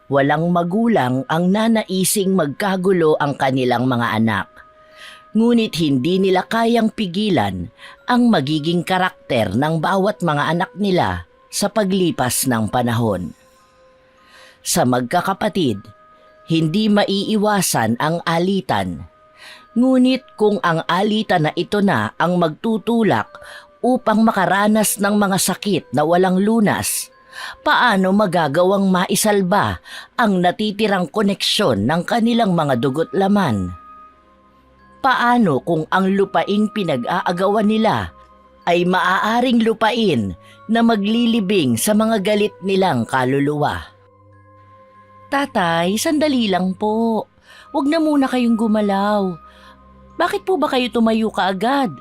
Walang magulang ang nanaising magkagulo ang kanilang mga anak. Ngunit hindi nila kayang pigilan ang magiging karakter ng bawat mga anak nila sa paglipas ng panahon. Sa magkakapatid, hindi maiiwasan ang alitan. Ngunit kung ang alitan na ito na ang magtutulak upang makaranas ng mga sakit na walang lunas, paano magagawang maisalba ang natitirang koneksyon ng kanilang mga dugo't laman? Paano kung ang lupaing pinag-aagawan nila ay maaaring lupain na maglilibing sa mga galit nilang kaluluwa? Tatay, sandali lang po. Huwag na muna kayong gumalaw. Bakit po ba kayo tumayo kaagad?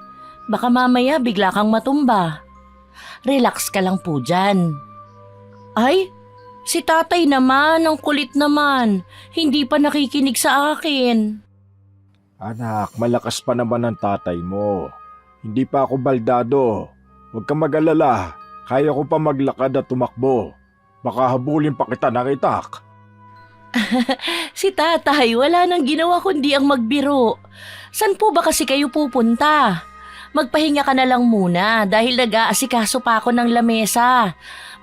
Baka mamaya bigla kang matumba. Relax ka lang po dyan. Ay, si tatay naman, ang kulit naman. Hindi pa nakikinig sa akin. Anak, malakas pa naman ang tatay mo. Hindi pa ako baldado. Huwag kang mag-alala. Kaya ko pa maglakad at tumakbo. Baka habulin pa kita ng itak. Si tatay, wala nang ginawa kundi ang magbiro. San po ba kasi kayo pupunta? Magpahinga ka na lang muna dahil nag-aasikaso pa ako ng lamesa.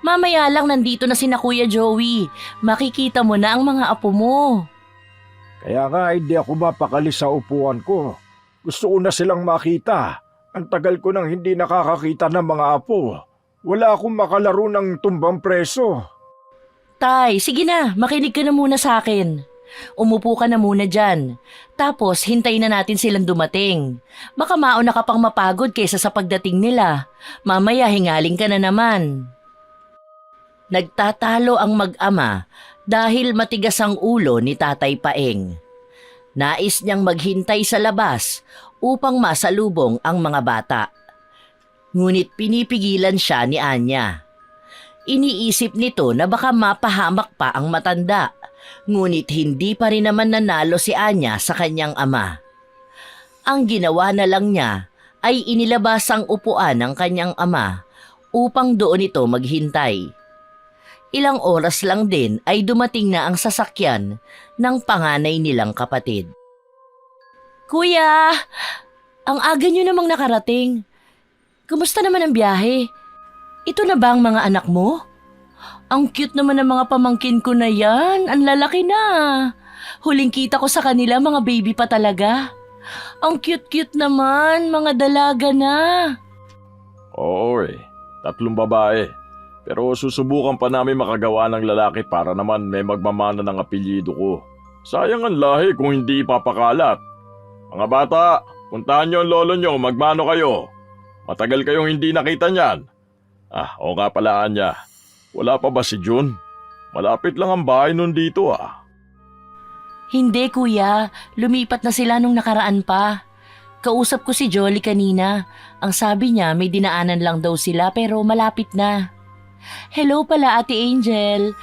Mamaya lang nandito na sina Kuya Joey. Makikita mo na ang mga apo mo. Kaya nga hindi ako mapakali sa upuan ko. Gusto ko na silang makita. Ang tagal ko nang hindi nakakakita ng mga apo. Wala akong makalaro ng tumbang preso. Tay, sige na, makinig ka na muna sa akin. Umupo ka na muna dyan. Tapos hintayin na natin silang dumating. Baka mauna ka pang mapagod kaysa sa pagdating nila. Mamaya hingaling ka na naman. Nagtatalo ang mag-ama dahil matigas ang ulo ni Tatay Paeng. Nais niyang maghintay sa labas upang masalubong ang mga bata. Ngunit pinipigilan siya ni Anya. Iniisip nito na baka mapahamak pa ang matanda, ngunit hindi pa rin naman nanalo si Anya sa kanyang ama. Ang ginawa na lang niya ay inilabas ang upuan ng kanyang ama upang doon ito maghintay. Ilang oras lang din ay dumating na ang sasakyan ng panganay nilang kapatid. Kuya, ang aga niyo namang nakarating. Kumusta naman ang biyahe? Ito na ba ang mga anak mo? Ang cute naman ng mga pamangkin ko na yan. Ang lalaki na. Huling kita ko sa kanila, mga baby pa talaga. Ang cute-cute naman, mga dalaga na. Oo 3 babae. Pero susubukan pa namin makagawa ng lalaki para naman may magmamana ng apelyido ko. Sayang ang lahi kung hindi ipapakalat. Mga bata, puntahan niyo ang lolo niyo, magmano kayo. Matagal kayong hindi nakita niyan. Oo nga pala Anya. Wala pa ba si Jun? Malapit lang ang bahay nun dito Hindi kuya, lumipat na sila nung nakaraan pa. Kausap ko si Jolly kanina. Ang sabi niya may dinaanan lang daw sila pero malapit na. Hello pala Ate Angel.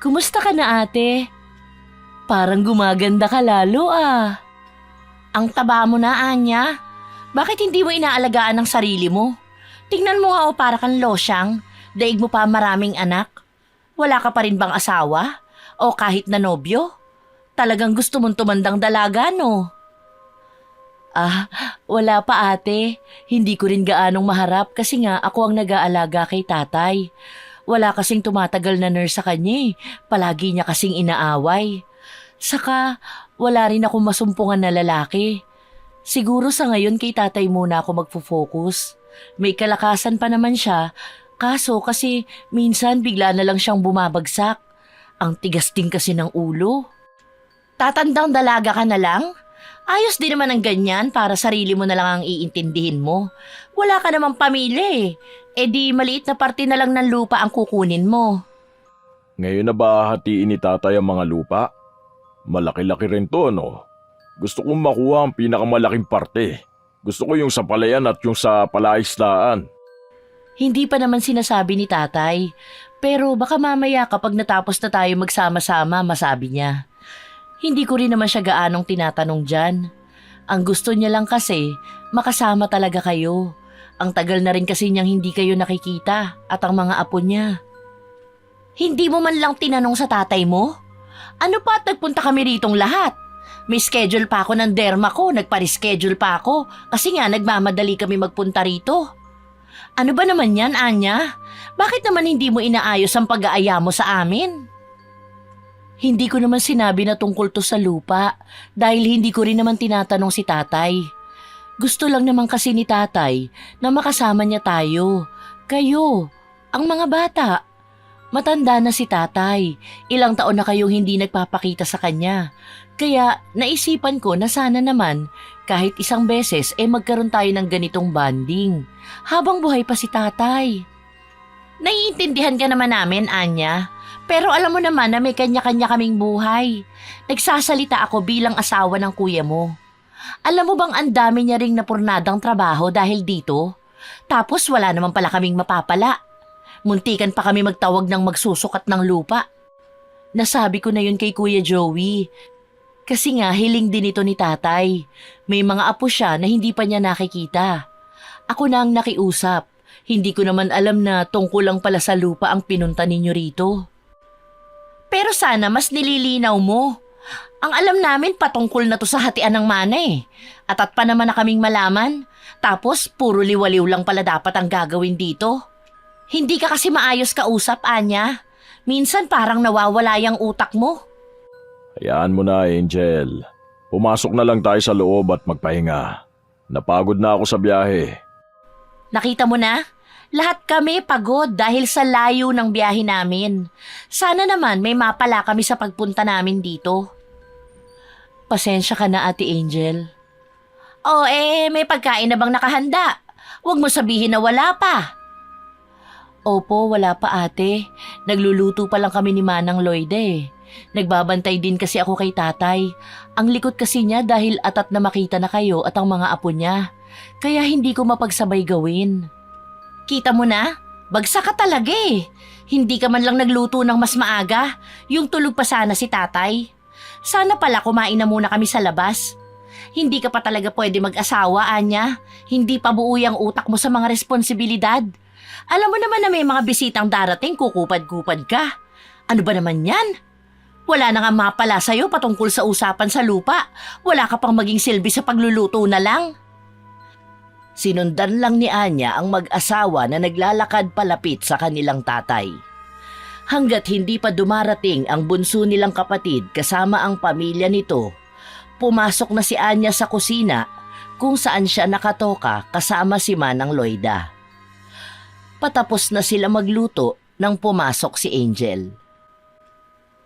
Kumusta ka na ate? Parang gumaganda ka lalo Ang taba mo na Anya. Bakit hindi mo inaalagaan ang sarili mo? Tingnan mo nga para kang losyang. Daig mo pa maraming anak. Wala ka pa rin bang asawa? O kahit na nobyo? Talagang gusto mong tumandang dalaga, no? Wala pa ate. Hindi ko rin gaanong maharap kasi nga ako ang nag-aalaga kay tatay. Wala kasing tumatagal na nurse sa kanya Palagi niya kasing inaaway. Saka wala rin akong masumpungan na lalaki. Siguro sa ngayon kay tatay muna ako magfo-focus. May kalakasan pa naman siya, kaso kasi minsan bigla na lang siyang bumabagsak. Ang tigas din kasi ng ulo. Tatandang dalaga ka na lang? Ayos din naman ang ganyan para sarili mo na lang ang iintindihin mo. Wala ka namang pamilya E di maliit na parte na lang ng lupa ang kukunin mo. Ngayon na ba hatiin ni tatay ang mga lupa? Malaki-laki rin to, no? Gusto kong makuha ang pinakamalaking parte. Gusto ko yung sa palayan at yung sa palaisdaan. Hindi pa naman sinasabi ni tatay. Pero baka mamaya kapag natapos na tayo magsama-sama, masabi niya. Hindi ko rin naman siya gaanong tinatanong dyan. Ang gusto niya lang kasi, makasama talaga kayo. Ang tagal na rin kasi niyang hindi kayo nakikita at ang mga apo niya. Hindi mo man lang tinanong sa tatay mo? Ano pa at nagpunta kami ritong lahat? May schedule pa ako ng derma ko, nagpa-reschedule pa ako kasi nga nagmamadali kami magpunta rito. Ano ba naman yan, Anya? Bakit naman hindi mo inaayos ang pag-aaya mo sa amin? Hindi ko naman sinabi na tungkol to sa lupa dahil hindi ko rin naman tinatanong si tatay. Gusto lang naman kasi ni tatay na makasama niya tayo. Kayo, ang mga bata. Matanda na si tatay. Ilang taon na kayong hindi nagpapakita sa kanya. Kaya naisipan ko na sana naman kahit isang beses magkaroon tayo ng ganitong bonding. Habang buhay pa si tatay. Naiintindihan ka naman namin, Anya. Pero alam mo naman na may kanya-kanya kaming buhay. Nagsasalita ako bilang asawa ng kuya mo. Alam mo bang ang dami niya ring napurnadang trabaho dahil dito? Tapos wala naman pala kaming mapapala. Muntikan pa kami magtawag ng magsusukat ng lupa. Nasabi ko na yun kay Kuya Joey. Kasi nga hiling din ito ni tatay. May mga apo siya na hindi pa niya nakikita. Ako na ang nakiusap. Hindi ko naman alam na tungkol lang pala sa lupa ang pinunta ninyo rito. Pero sana mas nililinaw mo. Ang alam namin patungkol na to sa hatian ng mana eh. At pa naman na kaming malaman. Tapos puro liwaliw lang pala dapat ang gagawin dito. Hindi ka kasi maayos kausap, Anya. Minsan parang nawawala yung utak mo. Hayaan mo na, Angel. Pumasok na lang tayo sa loob at magpahinga. Napagod na ako sa biyahe. Nakita mo na? Lahat kami pagod dahil sa layo ng biyahe namin. Sana naman may mapala kami sa pagpunta namin dito. Pasensya ka na, Ate Angel. Oh, may pagkain na bang nakahanda? Huwag mo sabihin na wala pa. Opo, wala pa ate. Nagluluto pa lang kami ni Manang Lloyda eh. Nagbabantay din kasi ako kay tatay. Ang likot kasi niya dahil atat na makita na kayo at ang mga apo niya. Kaya hindi ko mapagsabay gawin. Kita mo na? Bagsak ka talaga eh. Hindi ka man lang nagluto ng mas maaga. Yung tulog pa sana si tatay. Sana pala kumain na muna kami sa labas. Hindi ka pa talaga pwede mag-asawa, Anya. Hindi pa buo yung utak mo sa mga responsibilidad. Alam mo naman na may mga bisitang darating, kukupad-kupad ka. Ano ba naman yan? Wala na nga mapala sa'yo patungkol sa usapan sa lupa. Wala ka pang maging silbi sa pagluluto na lang. Sinundan lang ni Anya ang mag-asawa na naglalakad palapit sa kanilang tatay. Hanggat hindi pa dumarating ang bunso nilang kapatid kasama ang pamilya nito, pumasok na si Anya sa kusina kung saan siya nakatoka kasama si Manang Lloyda. Patapos na sila magluto nang pumasok si Angel.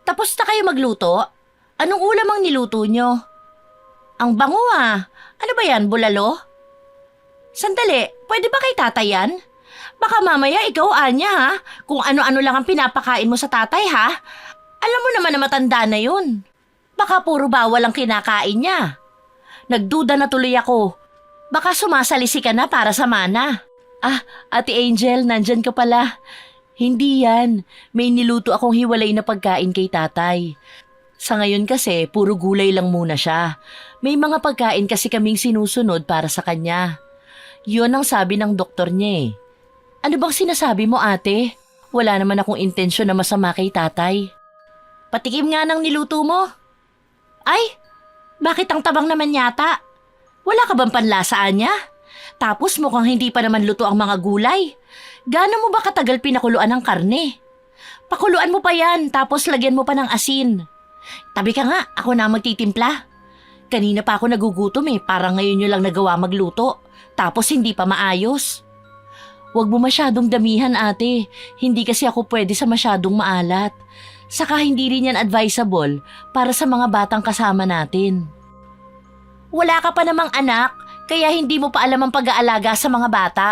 Tapos na kayo magluto? Anong ulam ang niluto nyo? Ang bango ah. Ano ba yan, bulalo? Sandali, pwede ba kay tatay yan? Baka mamaya ikaw, Anya ha? Kung ano-ano lang ang pinapakain mo sa tatay ha? Alam mo naman na matanda na yun. Baka puro bawal ang kinakain niya. Nagduda na tuloy ako. Baka sumasalisi ka na para sa mana. Ah, Ate Angel, nandyan ka pala. Hindi yan. May niluto akong hiwalay na pagkain kay tatay. Sa ngayon kasi, puro gulay lang muna siya. May mga pagkain kasi kaming sinusunod para sa kanya. Yun ang sabi ng doktor niya eh. Ano bang sinasabi mo, ate? Wala naman akong intensyon na masama kay tatay. Patikim nga ng niluto mo. Ay, bakit ang tabang naman yata? Wala ka bang panlasaan niya? Tapos mukhang hindi pa naman luto ang mga gulay. Gaano mo ba katagal pinakuluan ng karne? Pakuluan mo pa yan, tapos lagyan mo pa ng asin. Tabi ka nga, ako na magtitimpla. Kanina pa ako nagugutom eh, parang ngayon nyo lang nagawa magluto. Tapos hindi pa maayos. Huwag mo masyadong damihan ate, hindi kasi ako pwede sa masyadong maalat. Saka hindi rin yan advisable para sa mga batang kasama natin. Wala ka pa namang anak, kaya hindi mo pa alam ang pag-aalaga sa mga bata.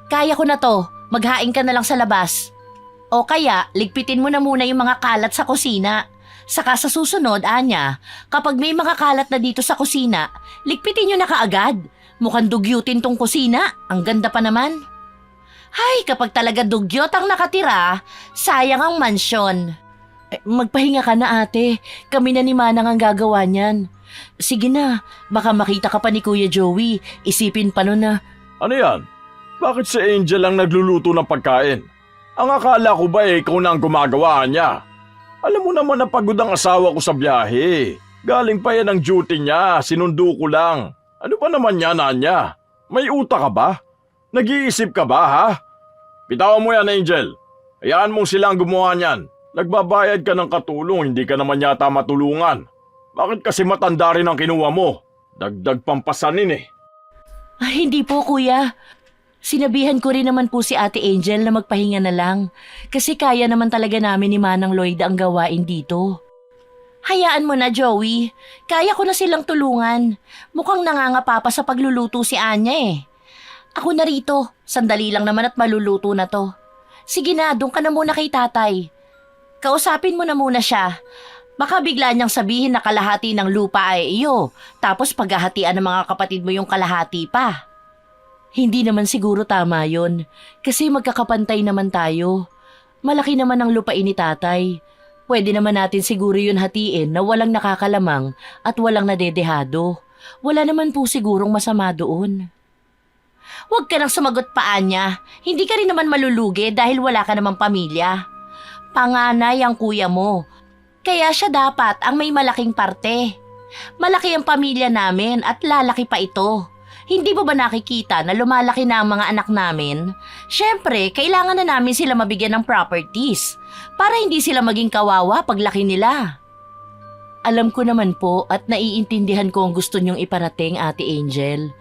Kaya ko na to, maghain ka na lang sa labas. O kaya, ligpitin mo na muna yung mga kalat sa kusina. Saka sa susunod, Anya, kapag may mga kalat na dito sa kusina, ligpitin nyo na kaagad. Mukhang dugyutin tong kusina, ang ganda pa naman. Hay, kapag talaga dugyot ang nakatira, sayang ang mansyon. Magpahinga ka na ate, kami na ni Manang ang gagawa niyan. Sige na, baka makita ka pa ni Kuya Joey, isipin pa nun na... Ano yan? Bakit si Angel ang nagluluto ng pagkain? Ang akala ko ba ikaw na ang gumagawa niya? Alam mo naman na pagod ang asawa ko sa biyahe. Galing pa yan ang duty niya, sinundo ko lang. Ano ba naman yan, Anya? May utak ka ba? Nag-iisip ka ba, ha? Bitawan mo yan, Angel. Hayaan mong silang gumawa niyan. Nagbabayad ka ng katulong, hindi ka naman yata matulungan. Bakit kasi matanda rin ang kinuha mo? Dagdag pampasanin eh. Hindi po, kuya. Sinabihan ko rin naman po si Ate Angel na magpahinga na lang. Kasi kaya naman talaga namin ni Manang Lloyd ang gawain dito. Hayaan mo na, Joey. Kaya ko na silang tulungan. Mukhang nangangapa pa sa pagluluto si Anya eh. Ako na rito. Sandali lang naman at maluluto na to. Sige na, doon ka na muna kay tatay. Kausapin mo na muna siya. Baka bigla niyang sabihin na kalahati ng lupa ay iyo. Tapos paghahatian ng mga kapatid mo yung kalahati pa. Hindi naman siguro tama yon. Kasi magkakapantay naman tayo. Malaki naman ang lupain ni tatay. Pwede naman natin siguro yun hatiin na walang nakakalamang at walang nadedehado. Wala naman po sigurong masama doon. Huwag ka nang sumagot pa, Anya. Hindi ka rin naman malulugi dahil wala ka namang pamilya. Panganay ang kuya mo. Kaya siya dapat ang may malaking parte. Malaki ang pamilya namin at lalaki pa ito. Hindi mo ba nakikita na lumalaki na ang mga anak namin? Siyempre, kailangan na namin sila mabigyan ng properties para hindi sila maging kawawa paglaki nila. Alam ko naman po at naiintindihan ko ang gusto niyong iparating, Ate Angel.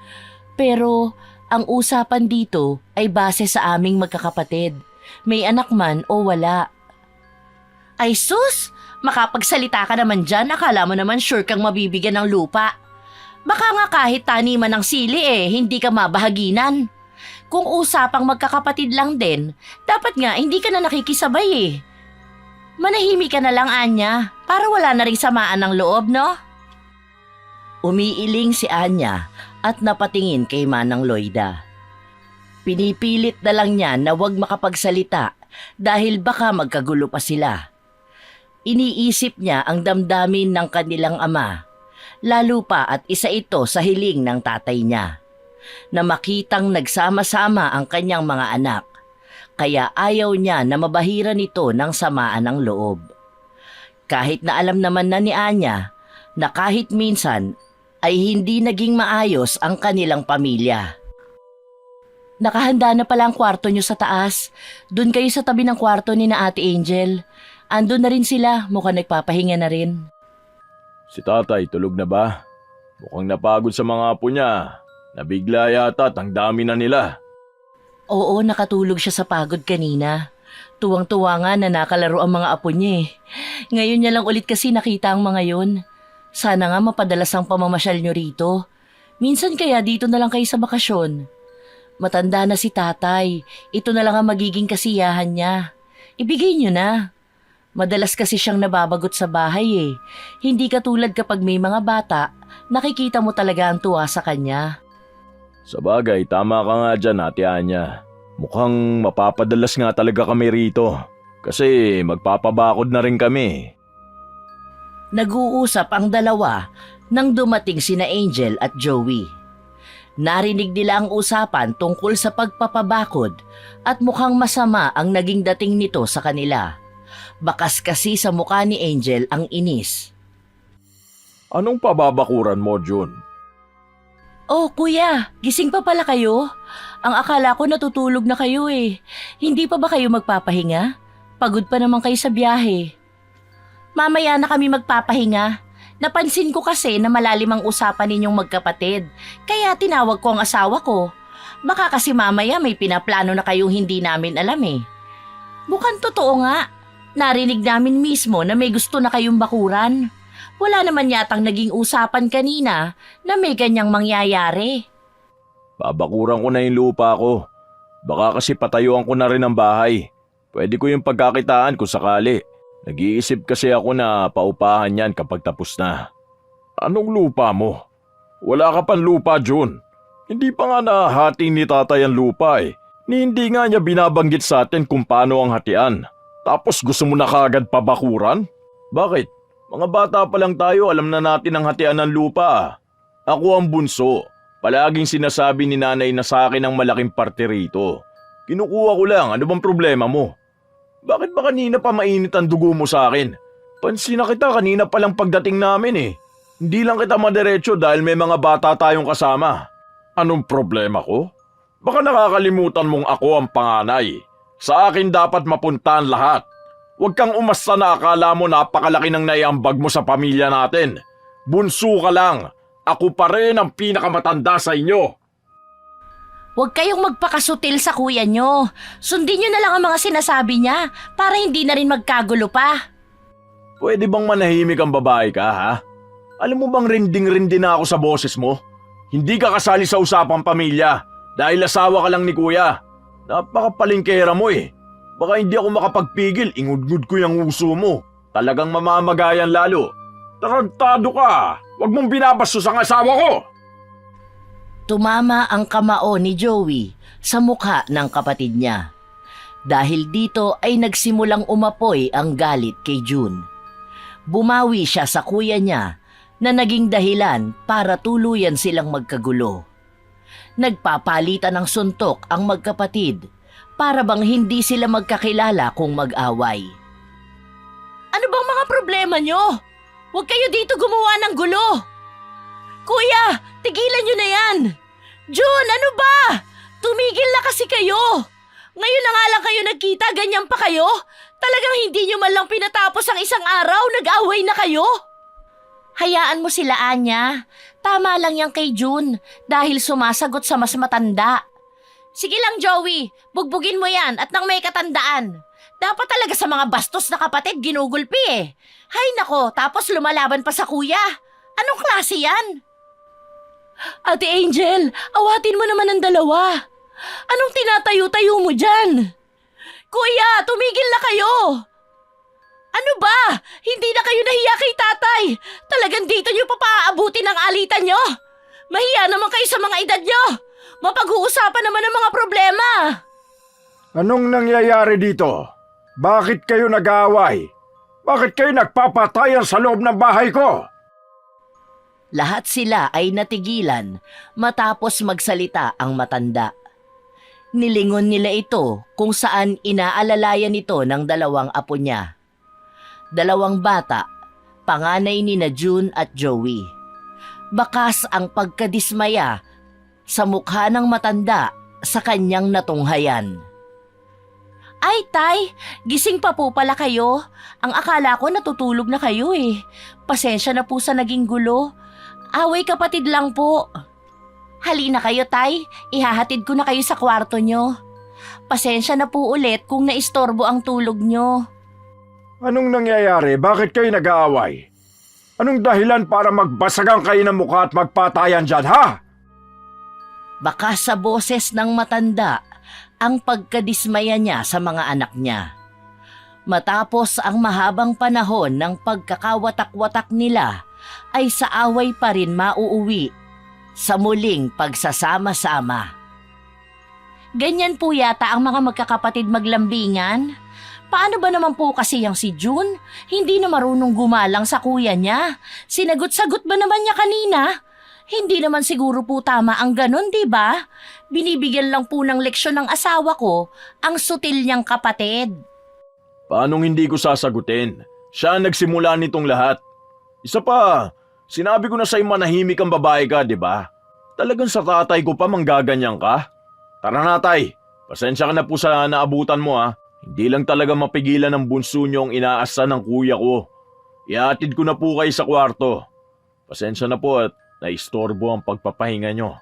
Pero ang usapan dito ay base sa aming magkakapatid. May anak man o wala. Ay sus! Makapagsalita ka naman dyan, akala mo naman sure kang mabibigyan ng lupa. Baka nga kahit taniman ng sili hindi ka mabahaginan. Kung usapang magkakapatid lang din, dapat nga hindi ka na nakikisabay Manahimik ka na lang, Anya, para wala na ring samaan ng loob, no? Umiiling si Anya at napatingin kay Manang Lloyda. Pinipilit na lang niya na huwag makapagsalita dahil baka magkagulo pa sila. Iniisip niya ang damdamin ng kanilang ama. Lalo pa at isa ito sa hiling ng tatay niya, na makitang nagsama-sama ang kanyang mga anak, kaya ayaw niya na mabahiran ito ng samaan ng loob. Kahit na alam naman na ni Anya na kahit minsan ay hindi naging maayos ang kanilang pamilya. Nakahanda na pala ang kwarto niyo sa taas. Doon kayo sa tabi ng kwarto ni na Ate Angel. Andun na rin sila, mukhang nagpapahinga na rin. Si tatay, tulog na ba? Mukhang napagod sa mga apo niya. Nabigla yata at ang dami na nila. Oo, nakatulog siya sa pagod kanina. Tuwang-tuwa nga na nakalaro ang mga apo niya Ngayon niya lang ulit kasi nakita ang mga yon. Sana nga mapadalas ang pamamasyal niyo rito. Minsan kaya dito na lang kayo sa bakasyon. Matanda na si tatay. Ito na lang ang magiging kasiyahan niya. Ibigay niyo na. Madalas kasi siyang nababagot sa bahay Hindi katulad kapag may mga bata, nakikita mo talaga ang tuwa sa kanya. Sa bagay, tama ka nga dyan, Ate Anya. Mukhang mapapadalas nga talaga kami rito. Kasi magpapabakod na rin kami. Nag-uusap ang dalawa nang dumating sina Angel at Joey. Narinig nila ang usapan tungkol sa pagpapabakod at mukhang masama ang naging dating nito sa kanila. Bakas kasi sa mukha ni Angel ang inis. Anong pababakuran mo, Jun? Oh, kuya, gising pa pala kayo? Ang akala ko natutulog na kayo Hindi pa ba kayo magpapahinga? Pagod pa naman kayo sa biyahe. Mamaya na kami magpapahinga. Napansin ko kasi na malalim ang usapan ninyong magkapatid. Kaya tinawag ko ang asawa ko. Baka kasi mamaya may pinaplano na kayong hindi namin alam Mukhang totoo nga. Narinig namin mismo na may gusto na kayong bakuran. Wala naman yatang naging usapan kanina na may ganyang mangyayari. Babakuran ko na yung lupa ko. Baka kasi patayuan ko na rin ang bahay. Pwede ko yung pagkakitaan kung sakali. Nag-iisip kasi ako na paupahan yan kapag tapos na. Anong lupa mo? Wala ka pang lupa, Jun. Hindi pa nga nahati ni tatay ang lupa Ni hindi nga niya binabanggit sa atin kung paano ang hatian. Tapos gusto mo na kaagad pabakuran? Bakit? Mga bata pa lang tayo, alam na natin ang hatian ng lupa. Ako ang bunso. Palaging sinasabi ni nanay na sa akin ang malaking parte rito. Kinukuha ko lang, ano bang problema mo? Bakit ba kanina pa mainit ang dugo mo sa akin? Pansin na kita kanina palang pagdating namin eh. Hindi lang kita madiretso dahil may mga bata tayong kasama. Anong problema ko? Baka nakakalimutan mong ako ang panganay. Sa akin dapat mapunta ang lahat. Huwag kang umasta na akala mo napakalaki ng naiambag mo sa pamilya natin. Bunso ka lang. Ako pa rin ang pinakamatanda sa inyo. Huwag kayong magpakasutil sa kuya nyo. Sundin nyo na lang ang mga sinasabi niya para hindi na rin magkagulo pa. Pwede bang manahimik ang babae ka, ha? Alam mo bang rinding-rindi na ako sa boses mo? Hindi ka kasali sa usapang pamilya dahil asawa ka lang ni kuya. Napakapalingkera mo eh. Baka hindi ako makapagpigil, ingudngud ko yung uso mo. Talagang mamamagayan lalo. Tarantado ka! Huwag mong binabastos ang asawa ko! Tumama ang kamao ni Joey sa mukha ng kapatid niya. Dahil dito ay nagsimulang umapoy ang galit kay June. Bumawi siya sa kuya niya na naging dahilan para tuluyan silang magkagulo. Nagpapalitan ng suntok ang magkapatid para bang hindi sila magkakilala kung mag-away. Ano bang mga problema nyo? Huwag kayo dito gumawa ng gulo! Kuya, tigilan nyo na yan! June, ano ba? Tumigil na kasi kayo! Ngayon na nga lang kayo nagkita, ganyan pa kayo? Talagang hindi nyo man lang pinatapos ang isang araw, nag-away na kayo? Hayaan mo sila, Anya. Tama lang yan kay June dahil sumasagot sa mas matanda. Sige lang, Joey. Bugbugin mo yan at nang may katandaan. Dapat talaga sa mga bastos na kapatid ginugulpi eh. Hay nako, tapos lumalaban pa sa kuya. Anong klase yan? Ate Angel, awatin mo naman ang dalawa. Anong tinatayo-tayo mo dyan? Kuya, tumigil na kayo! Ano ba? Hindi na kayo nahiya kay tatay. Talagang dito nyo pa paaabutin ang alitan nyo. Mahiya naman kayo sa mga edad nyo. Mapag-uusapan naman ang mga problema. Anong nangyayari dito? Bakit kayo nag-aaway? Bakit kayo nagpapatayan sa loob ng bahay ko? Lahat sila ay natigilan matapos magsalita ang matanda. Nilingon nila ito kung saan inaalalayan ito ng dalawang apo niya. Dalawang bata, panganay ni na June at Joey. Bakas ang pagkadismaya sa mukha ng matanda sa kanyang natunghayan. Ay, Tay, gising pa po pala kayo. Ang akala ko natutulog na kayo eh. Pasensya na po sa naging gulo. Away kapatid lang po. Halina kayo, Tay. Ihahatid ko na kayo sa kwarto nyo. Pasensya na po ulit kung naistorbo ang tulog nyo. Anong nangyayari? Bakit kayo nag-aaway? Anong dahilan para magbasagang kayo ng mukha at magpatayan dyan, ha? Baka sa boses ng matanda ang pagkadismaya niya sa mga anak niya. Matapos ang mahabang panahon ng pagkakawatak-watak nila, ay sa away pa rin mauuwi sa muling pagsasama-sama. Ganyan po yata ang mga magkakapatid maglambingan. Paano ba naman po kasi yung si June? Hindi na marunong gumalang sa kuya niya. Sinagot-sagot ba naman niya kanina? Hindi naman siguro po tama ang ganon, di ba? Binibigyan lang po ng leksyon ng asawa ko ang sutil niyang kapatid. Paanong hindi ko sasagutin? Siya ang nagsimula nitong lahat. Isa pa, sinabi ko na sa'yo manahimik ang babae ka, di ba? Talagang sa tatay ko pa manggaganyan ka? Tara na, Tay. Pasensya ka na po sa naabutan mo, ha. Hindi lang talaga mapigilan ng bunso niyo ang inaasa ng kuya ko. Ihatid ko na po kayo sa kwarto. Pasensya na po at naistorbo ang pagpapahinga niyo.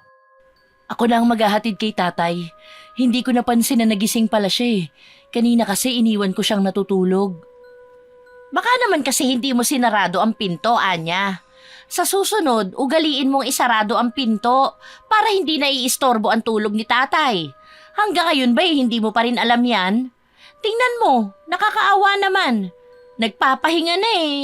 Ako na ang maghahatid kay tatay. Hindi ko napansin na nagising pala siya eh. Kanina kasi iniwan ko siyang natutulog. Baka naman kasi hindi mo sinarado ang pinto, Anya. Sa susunod, ugaliin mong isarado ang pinto para hindi naiistorbo ang tulog ni tatay. Hanggang ngayon ba hindi mo pa rin alam yan? Tingnan mo, nakakaawa naman. Nagpapahinga na eh.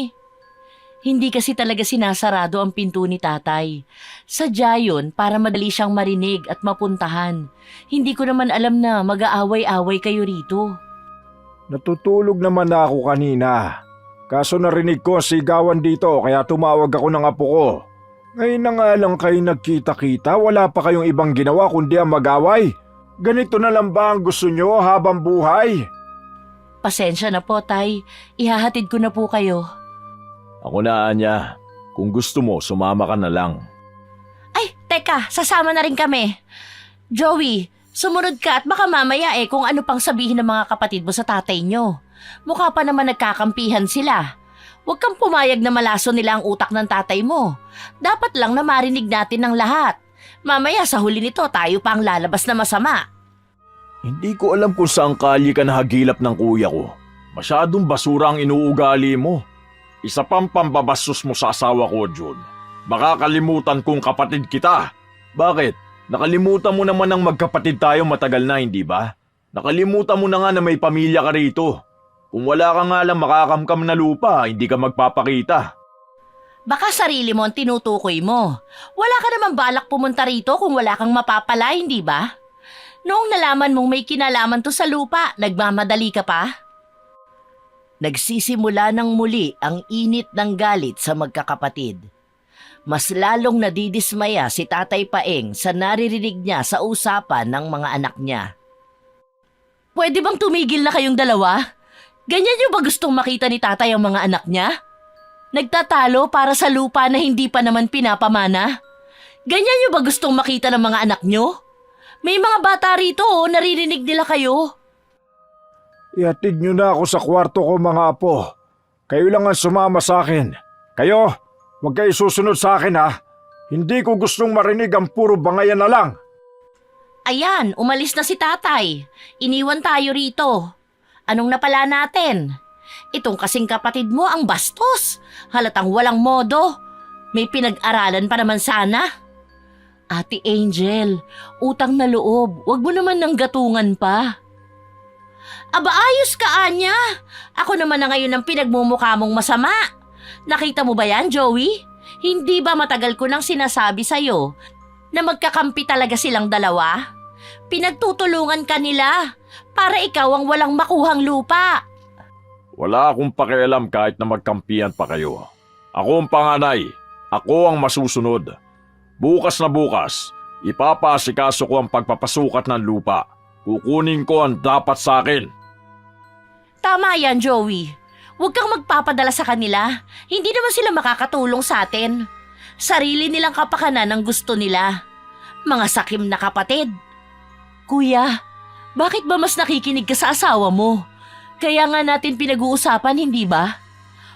Hindi kasi talaga sinasarado ang pinto ni tatay. Sadya yun para madali siyang marinig at mapuntahan. Hindi ko naman alam na mag-aaway-away kayo rito. Natutulog naman na ako kanina. Kaso narinig ko ang sigawan dito kaya tumawag ako ng apo ko. Ngayon na nga lang kayo nagkita-kita, wala pa kayong ibang ginawa kundi ang mag-away. Ganito na lang ba ang gusto nyo habang buhay? Pasensya na po, Tay. Ihahatid ko na po kayo. Ako na, Anya. Kung gusto mo, sumama ka na lang. Ay, teka, sasama na rin kami. Joey, sumunod ka at baka mamaya kung ano pang sabihin ng mga kapatid mo sa tatay nyo. Mukha pa naman nagkakampihan sila. Huwag kang pumayag na malaso nila ang utak ng tatay mo. Dapat lang na marinig natin ng lahat. Mamaya sa huli nito tayo pa ang lalabas na masama. Hindi ko alam kung saan kalye ka nahagilap ng kuya ko. Masyadong basura ang inuugali mo. Isa pang pambabastos mo sa asawa ko, Jun. Baka kalimutan kong kapatid kita. Bakit? Nakalimutan mo naman ang magkapatid tayo matagal na, hindi ba? Nakalimutan mo na nga na may pamilya ka rito. Kung wala ka nga lang makakamkam na lupa, hindi ka magpapakita. Baka sarili mo ang tinutukoy mo. Wala ka naman balak pumunta rito kung wala kang mapapala, hindi ba? Noong nalaman mong may kinalaman to sa lupa, nagmamadali ka pa? Nagsisimula ng muli ang init ng galit sa magkakapatid. Mas lalong nadidismaya si Tatay Paeng sa naririnig niya sa usapan ng mga anak niya. Pwede bang tumigil na kayong dalawa? Ganyan niyo ba gustong makita ni Tatay ang mga anak niya? Nagtatalo para sa lupa na hindi pa naman pinapamana? Ganyan niyo ba gustong makita ng mga anak niyo? May mga bata rito naririnig nila kayo. Ihatid niyo na ako sa kwarto ko mga apo. Kayo lang ang sumama sa akin. Kayo, huwag kayo susunod sa akin ha. Hindi ko gustong marinig ang puro bangayan na lang. Ayan, umalis na si Tatay. Iniwan tayo rito. Anong napala natin? Itong kasing kapatid mo ang bastos. Halatang walang modo. May pinag-aralan pa naman sana. Ate Angel, utang na loob. Huwag mo naman ng gatungan pa. Aba ayos ka, Anya. Ako naman na ngayon ang pinagmumukha mong masama. Nakita mo ba yan, Joey? Hindi ba matagal ko nang sinasabi sa'yo na magkakampi talaga silang dalawa? Pinagtutulungan ka nila para ikaw ang walang makuhang lupa. Wala akong pakialam kahit na magkampihan pa kayo. Ako ang panganay. Ako ang masusunod. Bukas na bukas, ipapasikaso ko ang pagpapasukat ng lupa. Kukunin ko ang dapat sa akin. Tama yan, Joey. Huwag kang magpapadala sa kanila. Hindi naman sila makakatulong sa atin. Sarili nilang kapakanan ang gusto nila. Mga sakim na kapatid. Kuya, bakit ba mas nakikinig ka sa asawa mo? Kaya nga natin pinag-uusapan, hindi ba?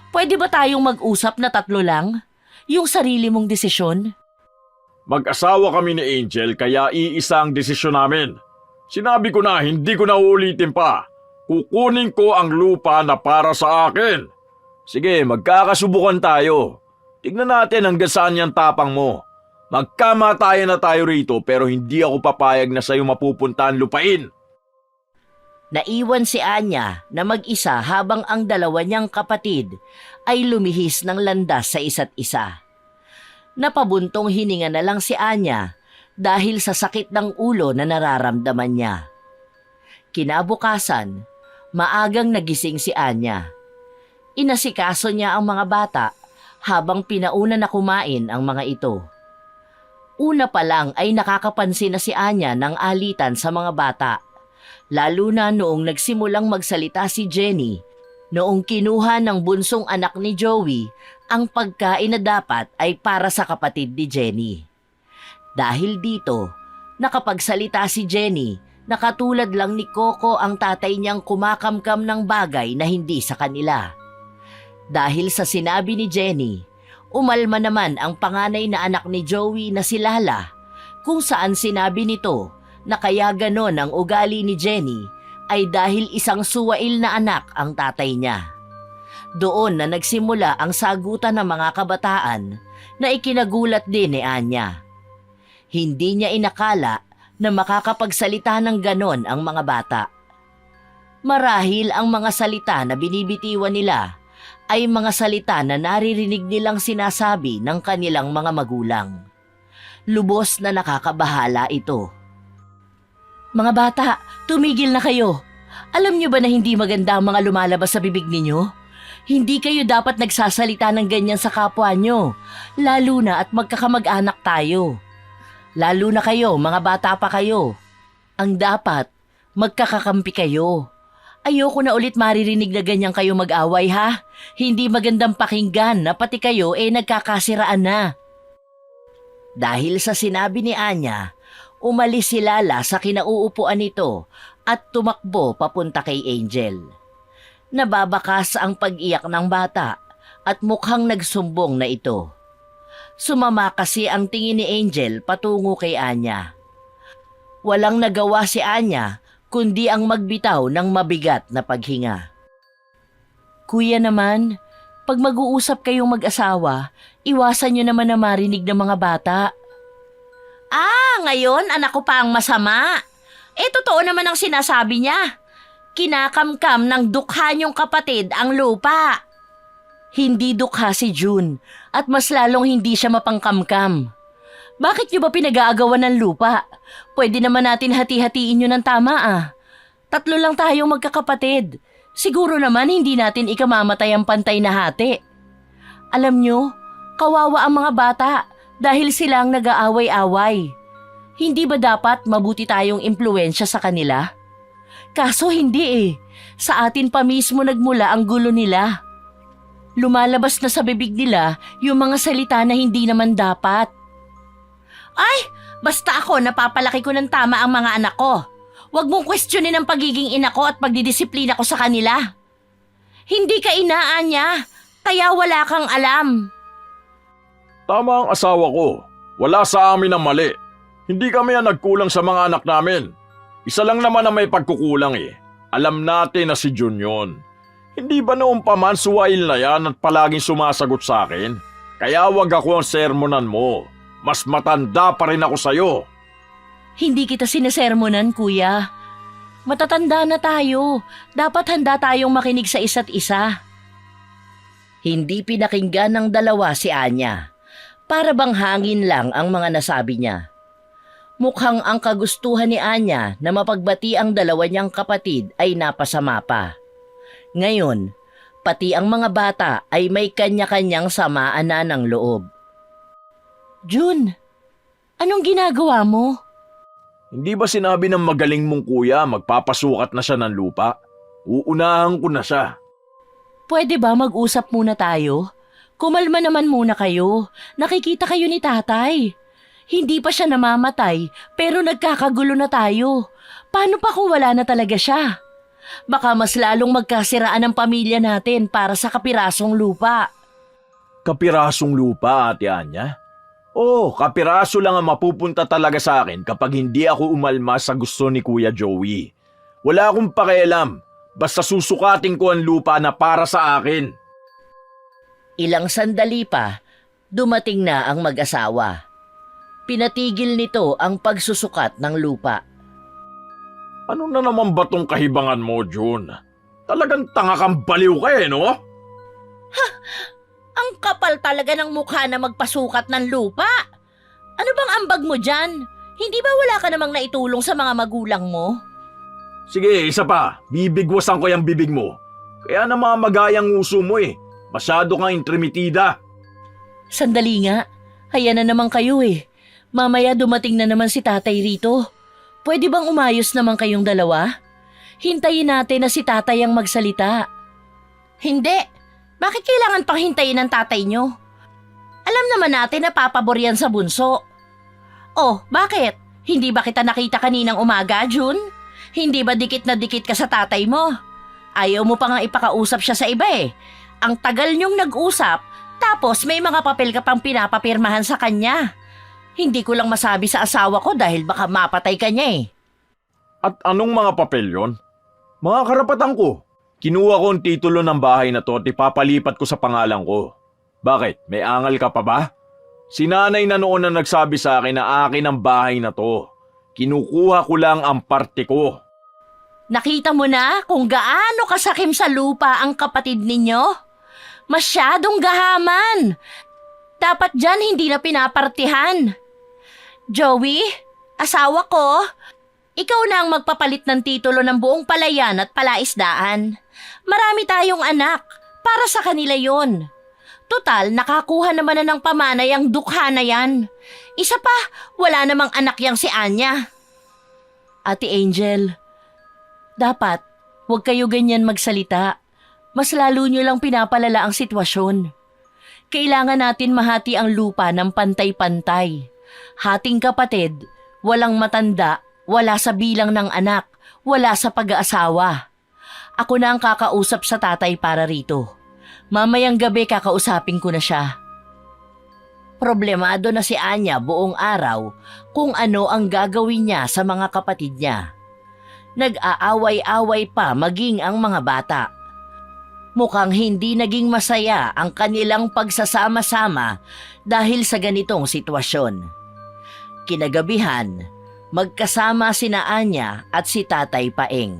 Pwede ba tayong mag-usap na tatlo lang? Yung sarili mong desisyon? Mag-asawa kami ni Angel kaya iisa ang desisyon namin. Sinabi ko na hindi ko na uulitin pa. Kukunin ko ang lupa na para sa akin. Sige, magkakasubukan tayo. Tignan natin hanggang saan yung tapang mo. Magkamatayan na tayo rito pero hindi ako papayag na sa'yo mapupunta ang lupain. Naiwan si Anya na mag-isa habang ang dalawa niyang kapatid ay lumihis ng landas sa isa't isa. Napabuntong hininga na lang si Anya dahil sa sakit ng ulo na nararamdaman niya. Kinabukasan, maagang nagising si Anya. Inasikaso niya ang mga bata habang pinauna na kumain ang mga ito. Una pa lang ay nakakapansin na si Anya ng alitan sa mga bata, lalo na noong nagsimulang magsalita si Jenny noong kinuha ng bunsong anak ni Joey ang pagkain na dapat ay para sa kapatid ni Jenny. Dahil dito, nakapagsalita si Jenny na katulad lang ni Coco ang tatay niyang kumakamkam ng bagay na hindi sa kanila. Dahil sa sinabi ni Jenny, umalma naman ang panganay na anak ni Joey na si Lala kung saan sinabi nito na kaya ganon ang ugali ni Jenny ay dahil isang suwail na anak ang tatay niya. Doon na nagsimula ang sagutan ng mga kabataan na ikinagulat din ni Anya. Hindi niya inakala na makakapagsalita ng ganon ang mga bata. Marahil ang mga salita na binibitiwan nila ay mga salita na naririnig nilang sinasabi ng kanilang mga magulang. Lubos na nakakabahala ito. Mga bata, tumigil na kayo. Alam niyo ba na hindi maganda ang mga lumalabas sa bibig ninyo? Hindi kayo dapat nagsasalita ng ganyan sa kapwa nyo, lalo na at magkakamag-anak tayo. Lalo na kayo, mga bata pa kayo. Ang dapat, magkakakampi kayo. Ayoko na ulit maririnig na ganyan kayo mag-away ha. Hindi magandang pakinggan na pati kayo nagkakasiraan na. Dahil sa sinabi ni Anya, umalis si Lala sa kinauupuan nito at tumakbo papunta kay Angel. Nababakas ang pag-iyak ng bata at mukhang nagsumbong na ito. Sumama kasi ang tingin ni Angel patungo kay Anya. Walang nagawa si Anya kundi ang magbitaw ng mabigat na paghinga. Kuya naman, pag mag-uusap kayong mag-asawa, iwasan nyo naman na marinig ng mga bata. Ngayon anak ko pa ang masama. Totoo naman ang sinasabi niya. Kinakamkam ng dukha niyong kapatid ang lupa. Hindi dukha si June at mas lalong hindi siya mapangkamkam. Bakit niyo ba pinag-aagawan ng lupa? Pwede naman natin hati-hatiin yun ng tama 3 lang tayong magkakapatid. Siguro naman hindi natin ikamamatay ang pantay na hati. Alam niyo, kawawa ang mga bata dahil silang nag-aaway-away. Hindi ba dapat mabuti tayong impluwensya sa kanila? Kaso hindi Sa atin pa mismo nagmula ang gulo nila. Lumalabas na sa bibig nila yung mga salita na hindi naman dapat. Basta ako napapalaki ko ng tama ang mga anak ko. Huwag mong questionin ang pagiging ina ko at pagdidisiplina ko sa kanila. Hindi ka inaan niya, kaya wala kang alam. Tama ang asawa ko. Wala sa amin ang mali. Hindi kami ang nagkulang sa mga anak namin. Isa lang naman ang may pagkukulang Alam natin na si Jun yun. Hindi ba noong paman suwail na yan at palaging sumasagot sa akin? Kaya wag ako ang sermonan mo. Mas matanda pa rin ako sa'yo. Hindi kita sinesermonan, kuya. Matatanda na tayo. Dapat handa tayong makinig sa isa't isa. Hindi pinakinggan ng dalawa si Anya. Para bang hangin lang ang mga nasabi niya. Mukhang ang kagustuhan ni Anya na mapagbati ang dalawa niyang kapatid ay napasama pa. Ngayon, pati ang mga bata ay may kanya-kanyang samaan na ng loob. June, anong ginagawa mo? Hindi ba sinabi ng magaling mong kuya magpapasukat na siya ng lupa? Uunahan ko na siya. Pwede ba mag-usap muna tayo? Kumalma naman muna kayo. Nakikita kayo ni tatay. Hindi pa siya namamatay pero nagkakagulo na tayo. Paano pa kung wala na talaga siya? Baka mas lalong magkasiraan ang pamilya natin para sa kapirasong lupa. Kapirasong lupa, Ate Anya? Kapiraso lang ang mapupunta talaga sa akin kapag hindi ako umalma sa gusto ni Kuya Joey. Wala akong pakialam. Basta susukatin ko ang lupa na para sa akin. Ilang sandali pa, dumating na ang mag-asawa. Pinatigil nito ang pagsusukat ng lupa. Ano na naman ba tong kahibangan mo, June? Talagang tanga kang baliw ka no? Ang kapal talaga ng mukha na magpasukat ng lupa. Ano bang ambag mo dyan? Hindi ba wala ka namang naitulong sa mga magulang mo? Sige, isa pa. Bibigwasan ko yung bibig mo. Kaya na mga magayang uso mo Masyado kang intrimitida. Sandali nga. Haya na naman kayo Mamaya dumating na naman si tatay rito. Pwede bang umayos naman kayong dalawa? Hintayin natin na si tatay ang magsalita. Hindi. Bakit kailangan pang hintayin ng tatay nyo? Alam naman natin na papabor yan sa bunso. Bakit? Hindi ba kita nakita kaninang umaga, June? Hindi ba dikit na dikit ka sa tatay mo? Ayaw mo pa nga ipakausap siya sa iba Ang tagal nyong nag-usap, tapos may mga papel ka pang pinapapirmahan sa kanya. Hindi ko lang masabi sa asawa ko dahil baka mapatay ka niya At anong mga papel yon? Mga karapatan ko. Kinuha ko ang titulo ng bahay na to at ipapalipat ko sa pangalan ko. Bakit? May angal ka pa ba? Si nanay na noon na nagsabi sa akin na akin ang bahay na to. Kinukuha ko lang ang parte ko. Nakita mo na kung gaano kasakim sa lupa ang kapatid ninyo? Masyadong gahaman. Dapat dyan hindi na pinapartihan. Joey, asawa ko, ikaw na ang magpapalit ng titulo ng buong palayan at palaisdaan. Marami tayong anak, para sa kanila yon. Total, nakakuha naman na ng pamanay ang dukha na yan. Isa pa, wala namang anak yang si Anya. Ate Angel, dapat Huwag kayo ganyan magsalita. Mas lalo nyo lang pinapalala ang sitwasyon. Kailangan natin mahati ang lupa ng pantay-pantay. Hating kapatid, walang matanda, wala sa bilang ng anak, wala sa pag-aasawa. Ako na ang kakausap sa tatay para rito. Mamayang gabi kakausapin ko na siya. Problemado na si Anya buong araw kung ano ang gagawin niya sa mga kapatid niya. Nag-aaway-away pa maging ang mga bata. Mukhang hindi naging masaya ang kanilang pagsasama-sama dahil sa ganitong sitwasyon. Kinagabihan, magkasama sina Anya at si Tatay Paeng.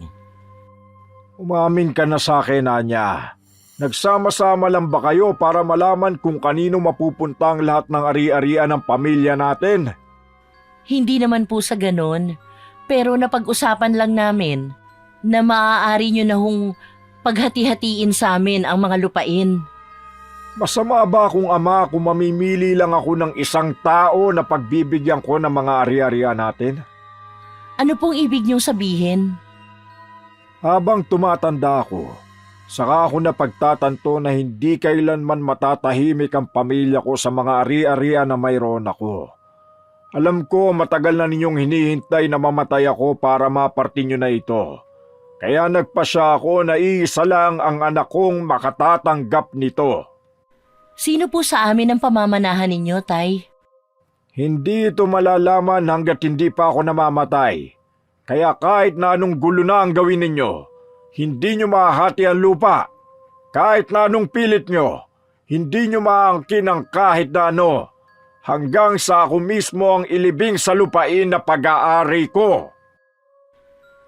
Umamin ka na sa akin, Anya. Nagsama-sama lang ba kayo para malaman kung kanino mapupunta ang lahat ng ari-arian ng pamilya natin? Hindi naman po sa ganon, pero napag-usapan lang namin na maaari nyo na hong paghati-hatiin sa amin ang mga lupain. Masama ba akong ama kung mamimili lang ako ng isang tao na pagbibigyan ko ng mga ari-arian natin? Ano pong ibig niyong sabihin? Habang tumatanda ako, saka ako napagtatanto na hindi kailanman matatahimik ang pamilya ko sa mga ari-arian na mayroon ako. Alam ko matagal na ninyong hinihintay na mamatay ako para maparti nyo na ito. Kaya nagpasya ako na iisa lang ang anak kong makatatanggap nito. Sino po sa amin ang pamamanahan ninyo, Tay? Hindi ito malalaman hanggat hindi pa ako namamatay. Kaya kahit na anong gulo na ang gawin ninyo, hindi nyo mahati ang lupa. Kahit na anong pilit nyo, hindi nyo maangkin ang kahit na ano. Hanggang sa ako mismo ang ilibing sa lupain na pag-aari ko.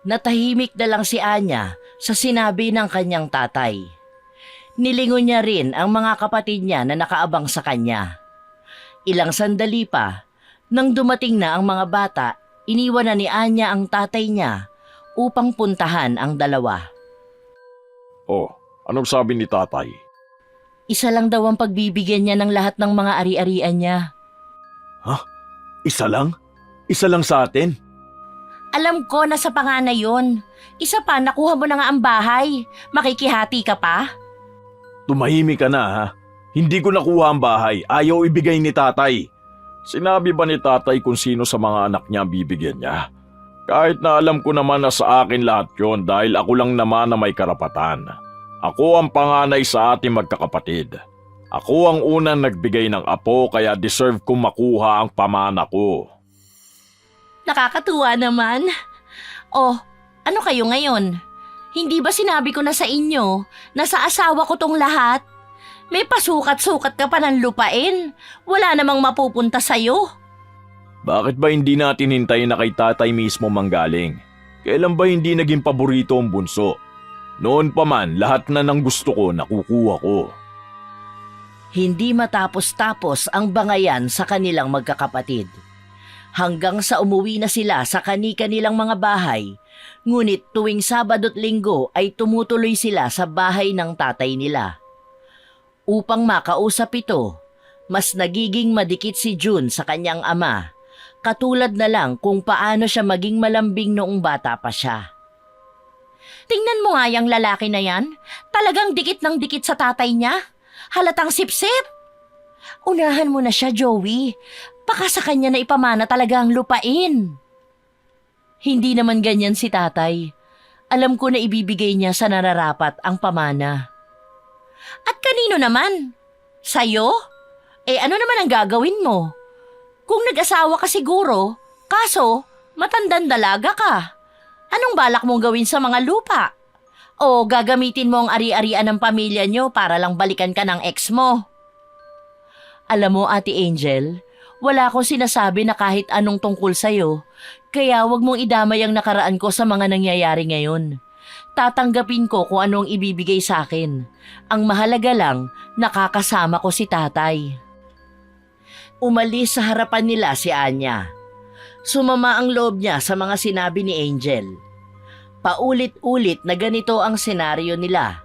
Natahimik na lang si Anya sa sinabi ng kanyang tatay. Nilingon niya rin ang mga kapatid niya na nakaabang sa kanya. Ilang sandali pa, nang dumating na ang mga bata, iniwan na ni Anya ang tatay niya upang puntahan ang dalawa. Oh, anong sabi ni tatay? Isa lang daw ang pagbibigyan niya ng lahat ng mga ari-arian niya. Isa lang? Isa lang sa atin? Alam ko na sa panganay yon. Isa pa, nakuha mo na nga ang bahay. Makikihati ka pa? Tumahimik ka na ha. Hindi ko nakuha ang bahay. Ayaw ibigay ni tatay. Sinabi ba ni tatay kung sino sa mga anak niya bibigyan niya? Kahit na alam ko naman na sa akin lahat yon dahil ako lang naman na may karapatan. Ako ang panganay sa ating magkakapatid. Ako ang unang nagbigay ng apo kaya deserve kong makuha ang pamana ko. Nakakatuwa naman. Oh, ano kayo ngayon? Hindi ba sinabi ko na sa inyo na sa asawa ko tong lahat? May pasukat-sukat ka pa ng lupain. Wala namang mapupunta sa'yo. Bakit ba hindi natin hintayin na kay tatay mismo manggaling? Kailan ba hindi naging paborito ang bunso? Noon pa man, lahat na ng gusto ko nakukuha ko. Hindi matapos-tapos ang bangayan sa kanilang magkakapatid. Hanggang sa umuwi na sila sa kani-kanilang mga bahay, ngunit tuwing Sabado't Linggo ay tumutuloy sila sa bahay ng tatay nila. Upang makausap ito, mas nagiging madikit si June sa kanyang ama, katulad na lang kung paano siya maging malambing noong bata pa siya. Tingnan mo nga yung lalaki na yan, talagang dikit ng dikit sa tatay niya, halatang sipsip. Unahan mo na siya, Joey. Baka sa kanya na ipamana talaga ang lupain. Hindi naman ganyan si tatay. Alam ko na ibibigay niya sa nararapat ang pamana. At kanino naman? Sa'yo? Ano naman ang gagawin mo? Kung nag-asawa ka siguro, kaso matandang dalaga ka. Anong balak mong gawin sa mga lupa? O gagamitin mo ang ari-arian ng pamilya niyo para lang balikan ka ng ex mo? Alam mo, Ate Angel, wala akong sinasabi na kahit anong tungkol sa'yo, kaya wag mong idamay ang nakaraan ko sa mga nangyayari ngayon. Tatanggapin ko kung anong ibibigay sa akin. Ang mahalaga lang, nakakasama ko si tatay. Umalis sa harapan nila si Anya. Sumama ang loob niya sa mga sinabi ni Angel. Paulit-ulit na ganito ang senaryo nila.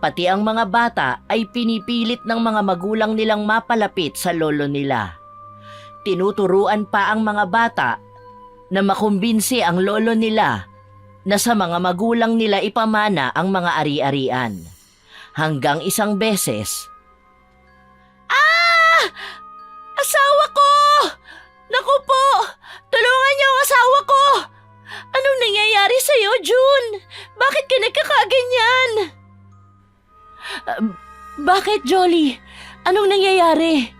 Pati ang mga bata ay pinipilit ng mga magulang nilang mapalapit sa lolo nila. Tinuturuan pa ang mga bata na makumbinsi ang lolo nila na sa mga magulang nila ipamana ang mga ari-arian. Hanggang isang beses, Asawa ko! Naku po! Tulungan niyo ang asawa ko! Anong nangyayari sa'yo, June? Bakit ka nagkakaganyan? Bakit, Jolly? Anong nangyayari?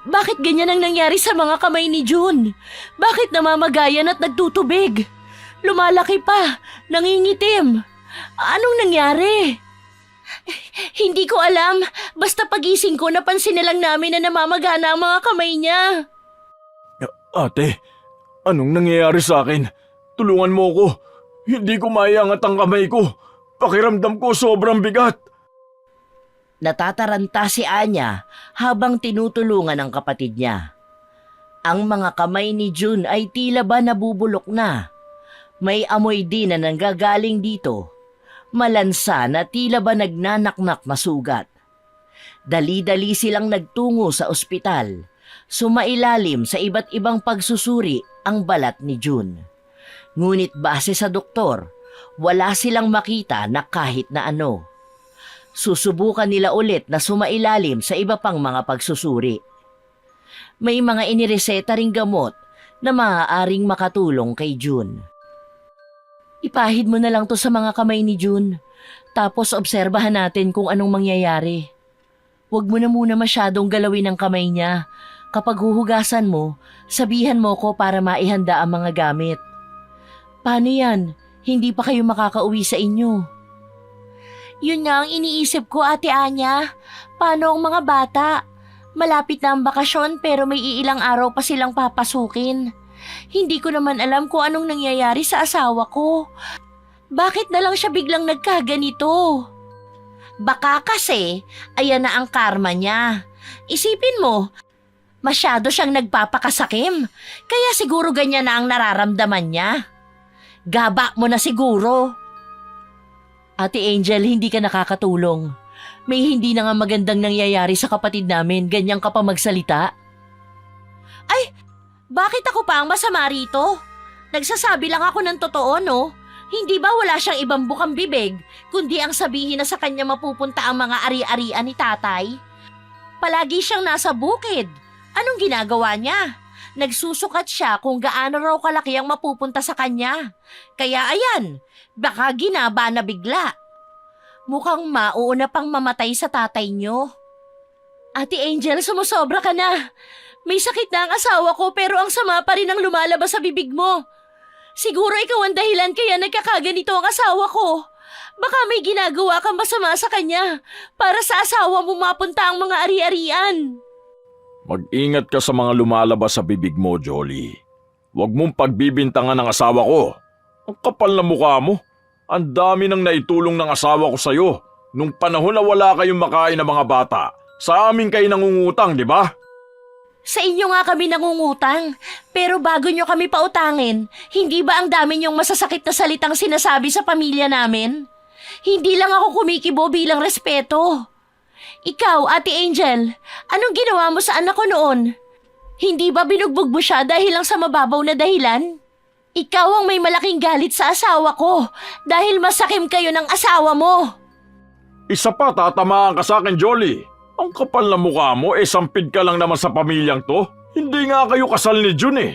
Bakit ganyan ang nangyari sa mga kamay ni June? Bakit namamagayan at nagtutubig? Lumalaki pa, nangingitim. Anong nangyari? Hindi ko alam. Basta pagising ko, napansin na lang namin na namamagana ang mga kamay niya. Ate, anong nangyayari sa akin? Tulungan mo ko. Hindi ko maiangat ang kamay ko. Pakiramdam ko sobrang bigat. Natataranta si Anya habang tinutulungan ang kapatid niya. Ang mga kamay ni June ay tila ba nabubulok na. May amoy din na nanggagaling dito. Malansa na tila ba nagnanaknak na sugat. Dali-dali silang nagtungo sa ospital. Sumailalim sa iba't ibang pagsusuri ang balat ni June. Ngunit base sa doktor, wala silang makita na kahit na ano. Susubukan nila ulit na sumailalim sa iba pang mga pagsusuri. May mga inireseta ring gamot na maaaring makatulong kay June. Ipahid mo na lang to sa mga kamay ni June. Tapos obserbahan natin kung anong mangyayari. Huwag mo na muna masyadong galawin ang kamay niya. Kapag huhugasan mo, sabihan mo ko para maihanda ang mga gamit. Paano yan? Hindi pa kayo makakauwi sa inyo. Yun nga ang iniisip ko, Ate Anya. Paano ang mga bata? Malapit na ang bakasyon pero may iilang araw pa silang papasukin. Hindi ko naman alam kung anong nangyayari sa asawa ko. Bakit na lang siya biglang nagkaganito? Baka kasi, ayan na ang karma niya. Isipin mo, masyado siyang nagpapakasakim. Kaya siguro ganyan na ang nararamdaman niya. Gaba mo na siguro. Ate Angel, hindi ka nakakatulong. May hindi na nga magandang nangyayari sa kapatid namin, ganyan ka pa magsalita. Ay, bakit ako pa ang masama rito? Nagsasabi lang ako ng totoo, no? Hindi ba wala siyang ibang bukang bibig, kundi ang sabihin na sa kanya mapupunta ang mga ari-arian ni tatay? Palagi siyang nasa bukid. Anong ginagawa niya? Nagsusukat siya kung gaano raw kalaki ang mapupunta sa kanya. Kaya ayan, baka ginaba na bigla. Mukhang mauuna pang mamatay sa tatay niyo. Ate Angel, sumusobra ka na. May sakit na ang asawa ko pero ang sama pa rin ang lumalabas sa bibig mo. Siguro ikaw ang dahilan kaya nagkakaganito ang asawa ko. Baka may ginagawa kang masama sa kanya para sa asawa mo mapunta ang mga ari-arian. Mag-ingat ka sa mga lumalabas sa bibig mo, Jolly. Huwag mong pagbibintangan ng asawa ko. Ang kapal na mukha mo. Ang dami nang naitulong ng asawa ko sa'yo. Nung panahon na wala kayong makain ng mga bata, sa amin kayo nangungutang, di ba? Sa inyo nga kami nangungutang, pero bago nyo kami pautangin, hindi ba ang dami nyong masasakit na salitang sinasabi sa pamilya namin? Hindi lang ako kumikibo bilang respeto. Ikaw, Ate Angel, anong ginawa mo sa anak ko noon? Hindi ba binugbog mo siya dahil lang sa mababaw na dahilan? Ikaw ang may malaking galit sa asawa ko dahil masakim kayo ng asawa mo. Isa pa, tatamaan ka sa akin, Jolly. Ang kapal na mukha mo, sampid ka lang naman sa pamilyang to. Hindi nga kayo kasal ni June eh.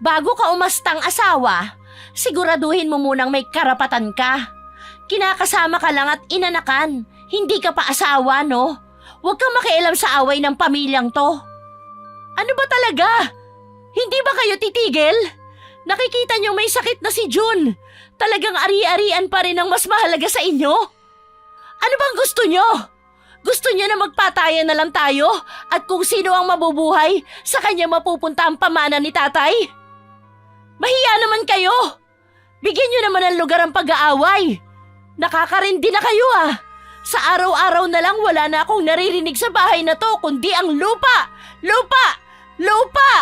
Bago ka umastang asawa, siguraduhin mo munang may karapatan ka. Kinakasama ka lang at inanakan. Hindi ka pa asawa, no? Huwag kang makialam sa away ng pamilyang to. Ano ba talaga? Hindi ba kayo titigil? Nakikita niyong may sakit na si June. Talagang ari-arian pa rin ang mas mahalaga sa inyo? Ano bang gusto niyo? Gusto niyo na magpatayan na lang tayo at kung sino ang mabubuhay, sa kanya mapupunta ang pamana ni tatay? Mahiya naman kayo! Bigyan niyo naman ng lugar ang pag-aaway. Nakakarindi na kayo ah! Sa araw-araw na lang wala na akong naririnig sa bahay na to kundi ang lupa! Lupa! Lupa!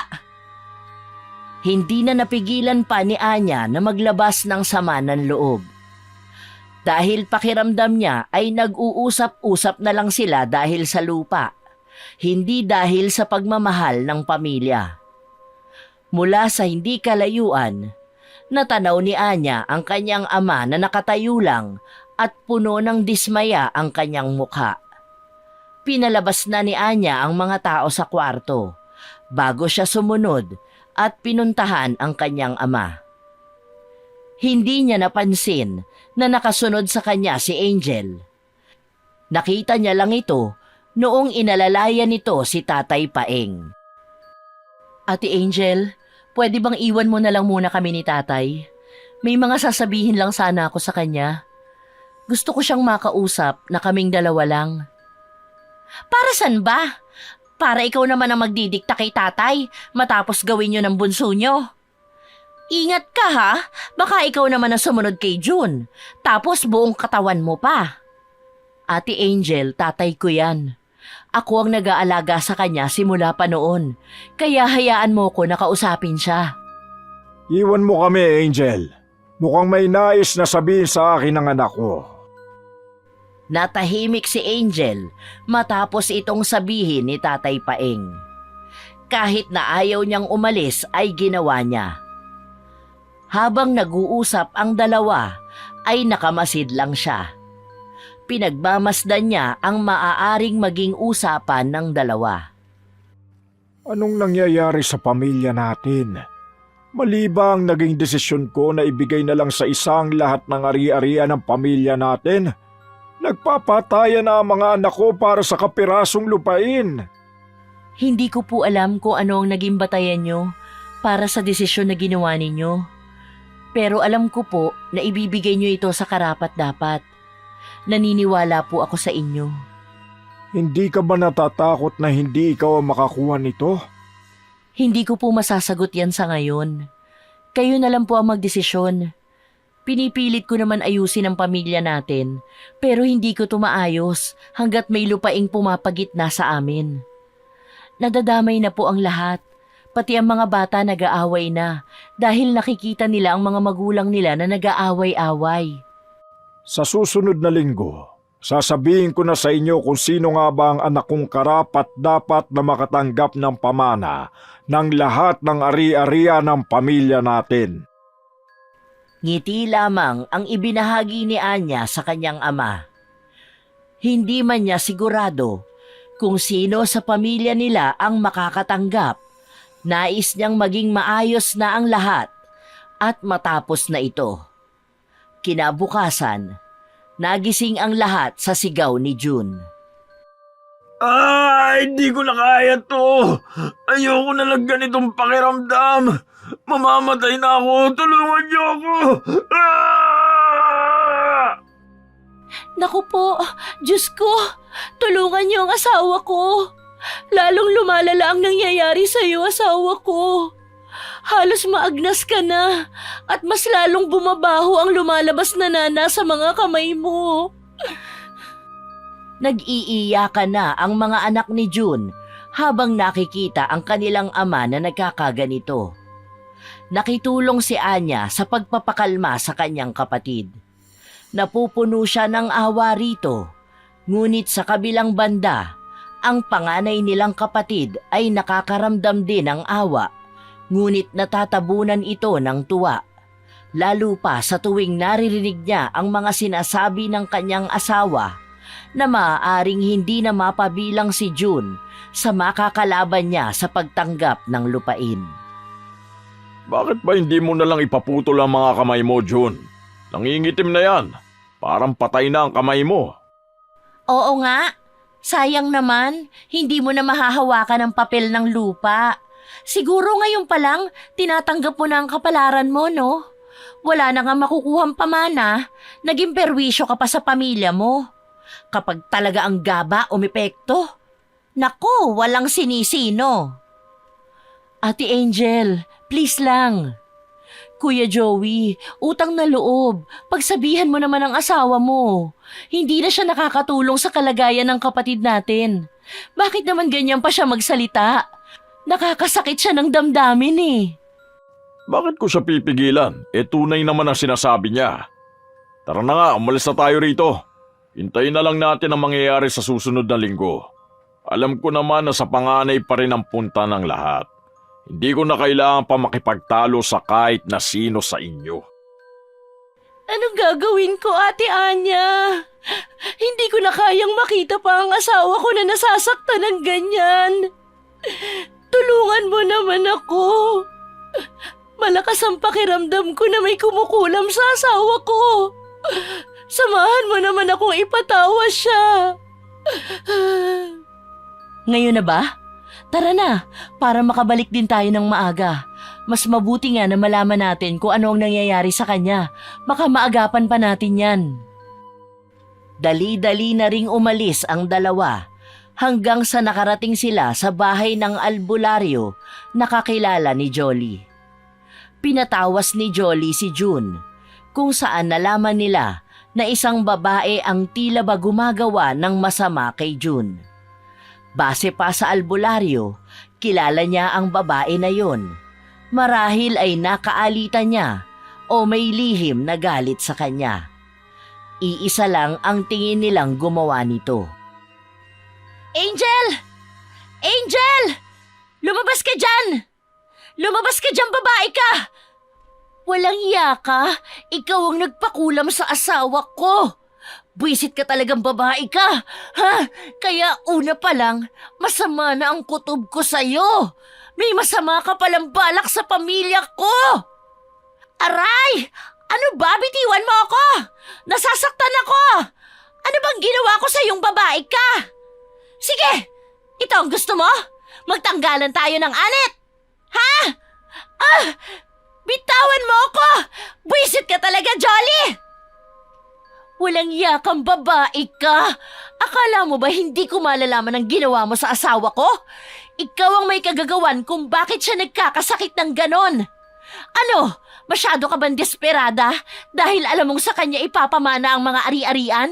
Hindi na napigilan pa ni Anya na maglabas ng sama ng loob. Dahil pakiramdam niya ay nag-uusap-usap na lang sila dahil sa lupa, hindi dahil sa pagmamahal ng pamilya. Mula sa hindi kalayuan, Natanaw ni Anya ang kanyang ama na nakatayo lang at puno ng dismaya ang kanyang mukha. Pinalabas na ni Anya ang mga tao sa kwarto bago siya sumunod at pinuntahan ang kanyang ama. Hindi niya napansin na nakasunod sa kanya si Angel. Nakita niya lang ito noong inalalayan nito si Tatay Paeng. Ate Angel, pwede bang iwan mo na lang muna kami ni Tatay? May mga sasabihin lang sana ako sa kanya. Gusto ko siyang makausap na kaming dalawa lang. Para saan ba? Para ikaw naman ang magdidikta kay Tatay matapos gawin yun ng bunso nyo. Ingat ka ha, baka ikaw naman ang sumunod kay June, tapos buong katawan mo pa. Ate Angel, tatay ko yan. Ako ang nag-aalaga sa kanya simula pa noon, kaya hayaan mo ko na kausapin siya. Iwan mo kami, Angel. Mukhang may nais na sabihin sa akin ng anak ko. Natahimik si Angel matapos itong sabihin ni Tatay Paeng. Kahit na ayaw niyang umalis ay ginawa niya. Habang nag-uusap ang dalawa ay nakamasid lang siya. Pinagmamasdan niya ang maaaring maging usapan ng dalawa. Anong nangyayari sa pamilya natin? Mali ba ang naging desisyon ko na ibigay na lang sa isang lahat ng ari-arian ng pamilya natin? Nagpapatayan na ang mga anak ko para sa kapirasong lupain. Hindi ko po alam kung ano ang naging batayan niyo para sa desisyon na ginawa ninyo. Pero alam ko po na ibibigay niyo ito sa karapat-dapat. Naniniwala po ako sa inyo. Hindi ka ba natatakot na hindi ikaw ang makakuha nito? Hindi ko po masasagot yan sa ngayon. Kayo na lang po ang magdesisyon. Pinipilit ko naman ayusin ang pamilya natin, pero hindi ko tumaayos hanggat may lupaing pumapagitna sa amin. Nadadamay na po ang lahat. Pati ang mga bata nag-aaway na dahil nakikita nila ang mga magulang nila na nag-aaway-away. Sa susunod na linggo, sasabihin ko na sa inyo kung sino nga ba ang anak kong karapat-dapat na makatanggap ng pamana ng lahat ng ari-arian ng pamilya natin. Ngiti lamang ang ibinahagi ni Anya sa kanyang ama. Hindi man niya sigurado kung sino sa pamilya nila ang makakatanggap. Nais niyang maging maayos na ang lahat at matapos na ito. Kinabukasan, nagising ang lahat sa sigaw ni June. Hindi ko na kaya to. Ayoko na lang ganitong pakiramdam. Mamamatay na ako. Tulungan niyo ako. Naku po, Diyos ko, tulungan niyo ang asawa ko. Lalong lumalala ang nangyayari sa iyo, asawa ko. Halos maagnas ka na at mas lalong bumabaho ang lumalabas na nana sa mga kamay mo. Nag-iiyakan na ang mga anak ni June habang nakikita ang kanilang ama na nagkakaganito. Nakitulong si Anya sa pagpapakalma sa kanyang kapatid. Napupuno siya ng awa rito, ngunit sa kabilang banda, ang panganay nilang kapatid ay nakakaramdam din ng awa, ngunit natatabunan ito ng tuwa. Lalo pa sa tuwing naririnig niya ang mga sinasabi ng kanyang asawa na maaaring hindi na mapabilang si June sa makakalaban niya sa pagtanggap ng lupain. Bakit ba hindi mo na lang ipaputol ang mga kamay mo, June? Nangingitim na yan. Parang patay na ang kamay mo. Oo nga. Sayang naman, hindi mo na mahahawakan ang papel ng lupa. Siguro ngayon pa lang, tinatanggap mo na ang kapalaran mo, no? Wala na nga makukuhang pamana, naging perwisyo ka pa sa pamilya mo. Kapag talaga ang gaba umepekto, naku, walang sinisino. Ate Angel, please lang. Kuya Joey, utang na loob. Pagsabihan mo naman ang asawa mo. Hindi na siya nakakatulong sa kalagayan ng kapatid natin. Bakit naman ganyan pa siya magsalita? Nakakasakit siya ng damdamin eh. Bakit ko siya pipigilan? Tunay naman ang sinasabi niya. Tara na nga, umalis na tayo rito. Hintayin na lang natin ang mangyayari sa susunod na linggo. Alam ko naman na sa panganay pa rin ang punta ng lahat. Hindi ko na kailangan pa makipagtalo sa kahit na sino sa inyo. Anong gagawin ko, Ate Anya? Hindi ko na kayang makita pa ang asawa ko na nasasaktan ng ganyan. Tulungan mo naman ako. Malakas ang pakiramdam ko na may kumukulam sa asawa ko. Samahan mo naman akong ipatawa siya. Ngayon na ba? Tara na, para makabalik din tayo ng maaga. Mas mabuti nga na malaman natin kung ano ang nangyayari sa kanya. Baka maagapan pa natin yan. Dali-dali na ring umalis ang dalawa hanggang sa nakarating sila sa bahay ng albularyo na kakilala ni Jolly. Pinatawas ni Jolly si June kung saan nalaman nila na isang babae ang tila ba gumagawa ng masama kay June. Base pa sa albularyo, kilala niya ang babae na yon. Marahil ay nakaalitan niya o may lihim na galit sa kanya. Iisa lang ang tingin nilang gumawa nito. Angel! Angel! Lumabas ka dyan! Lumabas ka dyan, babae ka! Walang iya ka? Ikaw ang nagpakulam sa asawa ko! Buisit ka talagang babae ka! Ha? Kaya una pa lang, masama na ang kutob ko sa'yo! May masama ka palang balak sa pamilya ko! Aray! Ano ba? Bitiwan mo ako! Nasasaktan ako! Ano bang ginawa ko sa iyong babae ka? Sige! Ito ang gusto mo? Magtanggalan tayo ng anit! Ha? Bitawan mo ako! Buisit ka talaga, Jolly! Walang yakang babae ka! Akala mo ba hindi ko malalaman ang ginawa mo sa asawa ko? Ikaw ang may kagagawan kung bakit siya nagkakasakit ng ganon. Ano? Masyado ka bang desperada dahil alam mong sa kanya ipapamana ang mga ari-arian?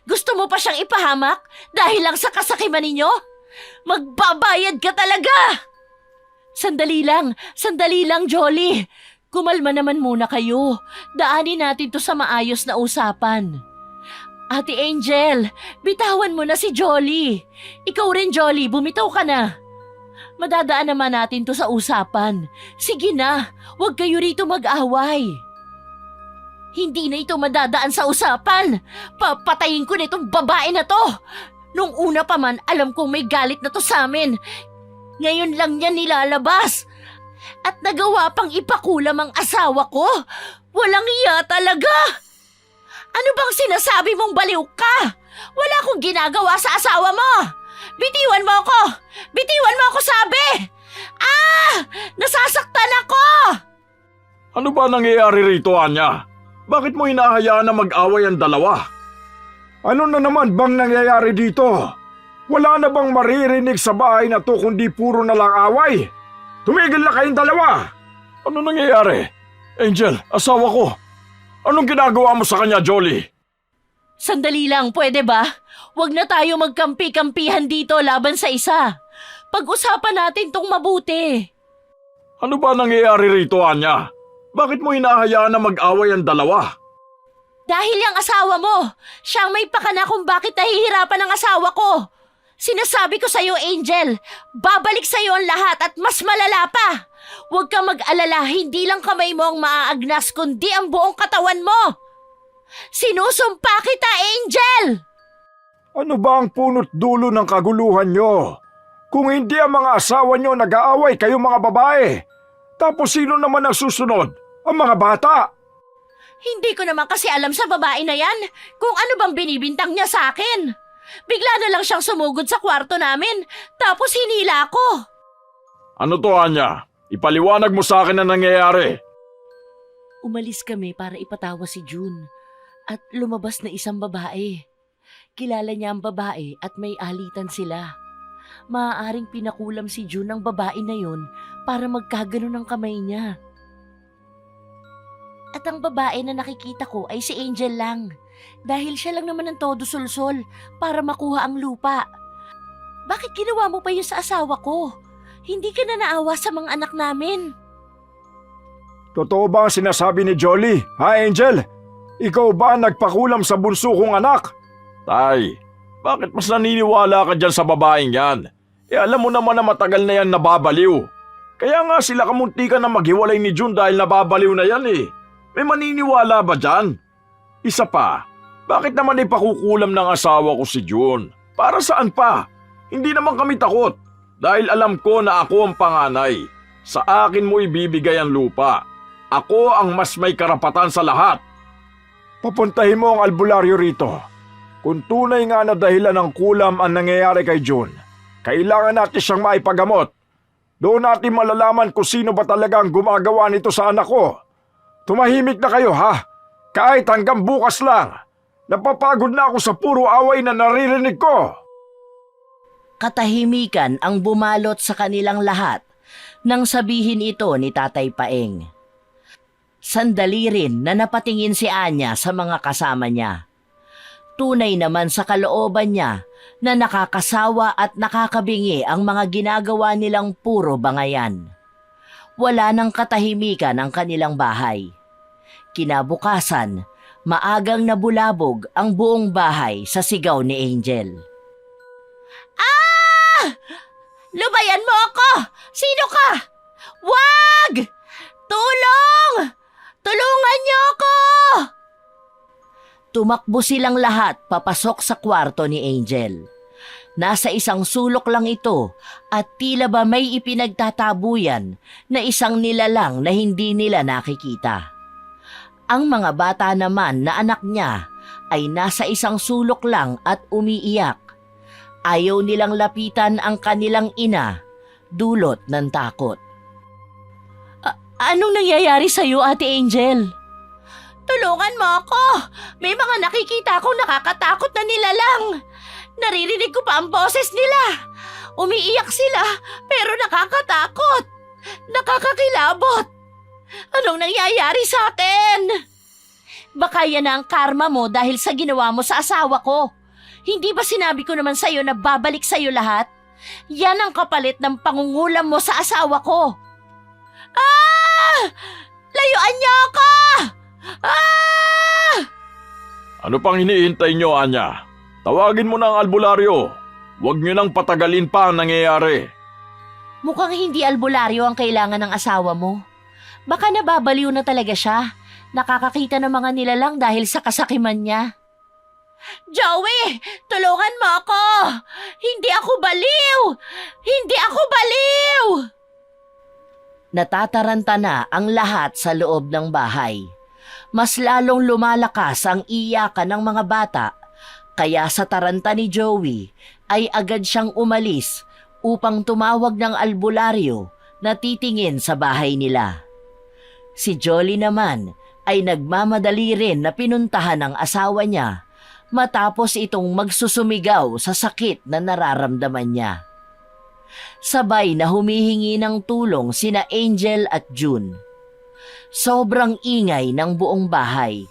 Gusto mo pa siyang ipahamak dahil lang sa kasakiman ninyo? Magbabayad ka talaga! Sandali lang, Jolly. Kumalma naman muna kayo. Daanin natin to sa maayos na usapan. Ate Angel, bitawan mo na si Jolly. Ikaw rin, Jolly, bumitaw ka na. Madadaan naman natin to sa usapan. Sige na, huwag kayo rito mag-away. Hindi na ito madadaan sa usapan. Papatayin ko na itong babae na to. Nung una pa man, alam kong may galit na to sa amin. Ngayon lang niya nilalabas. At nagawa pang ipakulam ang asawa ko. Walang iya talaga. Ano bang sinasabi mong baliw ka? Wala akong ginagawa sa asawa mo. Bitiwan mo ako! Bitiwan mo ako, sabi! Nasasaktan ako! Ano ba nangyayari rito, Anya? Bakit mo hinahayaan na mag-away ang dalawa? Ano na naman bang nangyayari dito? Wala na bang maririnig sa bahay na to kundi puro na lang away? Tumigil na kayong dalawa! Ano nangyayari? Angel, asawa ko. Anong ginagawa mo sa kanya, Jolly? Sandali lang, pwede ba? Huwag na tayo magkampi-kampihan dito laban sa isa. Pag-usapan natin tong mabuti. Ano ba nangyayari rito, Anya? Bakit mo hinahayaan na mag-away ang dalawa? Dahil yung asawa mo, siyang may pakana kung bakit nahihirapan ang asawa ko. Sinasabi ko sa'yo, Angel, babalik sa'yo ang lahat at mas malala pa. Huwag kang mag-alala, hindi lang kamay mo ang maaagnas kundi ang buong katawan mo. Sinusumpa kita, Angel! Ano ba ang punot dulo ng kaguluhan nyo? Kung hindi ang mga asawa nyo nag-aaway kayong mga babae, tapos sino naman ang susunod? Ang mga bata? Hindi ko naman kasi alam sa babae na yan kung ano bang binibintang niya sa akin. Bigla na lang siyang sumugod sa kwarto namin, tapos hinila ko. Ano to, Anya? Ipaliwanag mo sa akin ang nangyayari. Umalis kami para ipatawa si June at lumabas na isang babae. Kilala niya ang babae at may alitan sila. Maaaring pinakulam si June ng babae na yon para magkagano ng kamay niya. At ang babae na nakikita ko ay si Angel lang. Dahil siya lang naman ang todo sulsol para makuha ang lupa. Bakit ginawa mo pa yun sa asawa ko? Hindi ka na naawa sa mga anak namin. Totoo ba ang sinasabi ni Jolly? Ha, Angel? Ikaw ba ang nagpakulam sa bunso kong anak? Tay, bakit mas naniniwala ka dyan sa babaeng yan? Alam mo naman na matagal na yan nababaliw. Kaya nga sila kamuntikan na maghiwalay ni June dahil nababaliw na yan eh. May maniniwala ba dyan? Isa pa, bakit naman ipakukulam ng asawa ko si June? Para saan pa? Hindi naman kami takot. Dahil alam ko na ako ang panganay. Sa akin mo ibibigay ang lupa. Ako ang mas may karapatan sa lahat. Papuntahin mo ang albularyo rito. Kung tunay nga na dahilan ng kulam ang nangyayari kay June, kailangan natin siyang maipagamot. Doon natin malalaman kung sino ba talaga ang gumagawa nito sa anak ko. Tumahimik na kayo ha? Kahit hanggang bukas lang. Napapagod na ako sa puro away na naririnig ko. Katahimikan ang bumalot sa kanilang lahat nang sabihin ito ni Tatay Paeng. Sandali rin na napatingin si Anya sa mga kasama niya. Tunay naman sa kalooban niya na nakakasawa at nakakabingi ang mga ginagawa nilang puro bangayan. Wala nang katahimikan ang kanilang bahay. Kinabukasan, maagang nabulabog ang buong bahay sa sigaw ni Angel. Lubayan mo ako! Sino ka? Wag! Tulong! Tulungan niyo ako! Tumakbo silang lahat papasok sa kwarto ni Angel. Nasa isang sulok lang ito at tila ba may ipinagtatabuyan na isang nilalang na hindi nila nakikita. Ang mga bata naman na anak niya ay nasa isang sulok lang at umiiyak. Ayaw nilang lapitan ang kanilang ina, dulot ng takot. Anong nangyayari sa'yo, Ate Angel? Tulungan mo ako! May mga nakikita akong nakakatakot na nilalang. Naririnig ko pa ang boses nila. Umiiyak sila pero nakakatakot. Nakakakilabot. Anong nangyayari sa atin? Baka yan ang karma mo dahil sa ginawa mo sa asawa ko. Hindi ba sinabi ko naman sa'yo na babalik sa'yo lahat? Yan ang kapalit ng pangungulam mo sa asawa ko. Layuan niyo ako! Ano pang hinihintay nyo, Anya? Tawagin mo na ang albularyo. Huwag nyo nang patagalin pa ang nangyayari. Mukhang hindi albularyo ang kailangan ng asawa mo. Baka nababaliw na talaga siya. Nakakakita ng mga nilalang dahil sa kasakiman niya. Joey! Tulungan mo ako! Hindi ako baliw! Hindi ako baliw! Natataranta na ang lahat sa loob ng bahay. Mas lalong lumalakas ang iyakan ng mga bata, kaya sa taranta ni Joey ay agad siyang umalis upang tumawag ng albularyo na titingin sa bahay nila. Si Jolly naman ay nagmamadali rin na pinuntahan ng asawa niya matapos itong magsusumigaw sa sakit na nararamdaman niya. Sabay na humihingi ng tulong sina Angel at June. Sobrang ingay ng buong bahay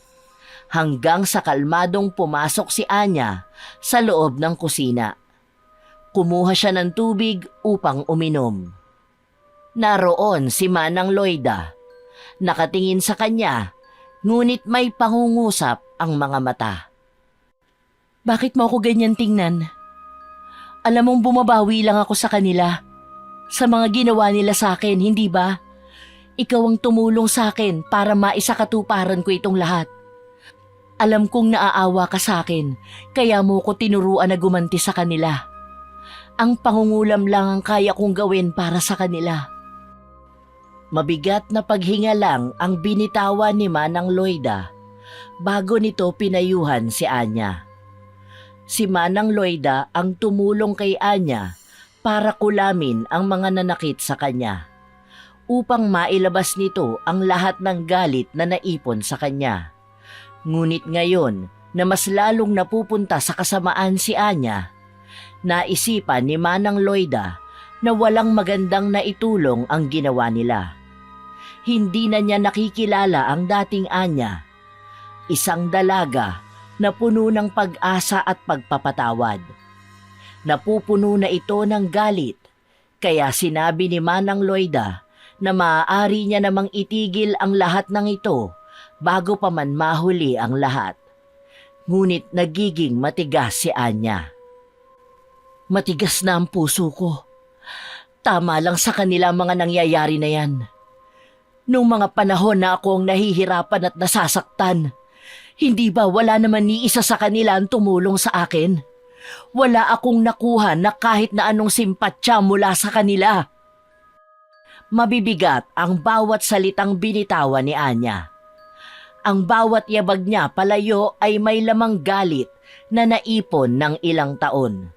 hanggang sa kalmadong pumasok si Anya sa loob ng kusina. Kumuha siya ng tubig upang uminom. Naroon si Manang Loida. Nakatingin sa kanya, ngunit may pangungusap ang mga mata. Bakit mo ako ganyan tingnan? Alam mong bumabawi lang ako sa kanila. Sa mga ginawa nila sa akin, hindi ba? Ikaw ang tumulong sa akin para maisakatuparan ko itong lahat. Alam kong naaawa ka sa akin, kaya mo ko tinuruan na gumanti sa kanila. Ang pangungulam lang ang kaya kong gawin para sa kanila. Mabigat na paghinga lang ang binitawan ni Manang Loida bago nito pinayuhan si Anya. Si Manang Loida ang tumulong kay Anya para kulamin ang mga nanakit sa kanya upang mailabas nito ang lahat ng galit na naipon sa kanya. Ngunit ngayon na mas lalong napupunta sa kasamaan si Anya, naisipan ni Manang Loida na walang magandang naitulong ang ginawa nila. Hindi na niya nakikilala ang dating Anya, isang dalaga na puno ng pag-asa at pagpapatawad. Napupuno na ito ng galit, kaya sinabi ni Manang Loida na maaari niya namang itigil ang lahat ng ito bago pa man mahuli ang lahat. Ngunit nagiging matigas si Anya. Matigas na ang puso ko. Tama lang sa kanila ang mga nangyayari na yan. Nung mga panahon na ako ang nahihirapan at nasasaktan, hindi ba wala naman ni isa sa kanila ang tumulong sa akin? Wala akong nakuha na kahit na anong simpatsya mula sa kanila. Mabibigat ang bawat salitang binitawan ni Anya. Ang bawat yabag niya palayo ay may lamang galit na naipon ng ilang taon.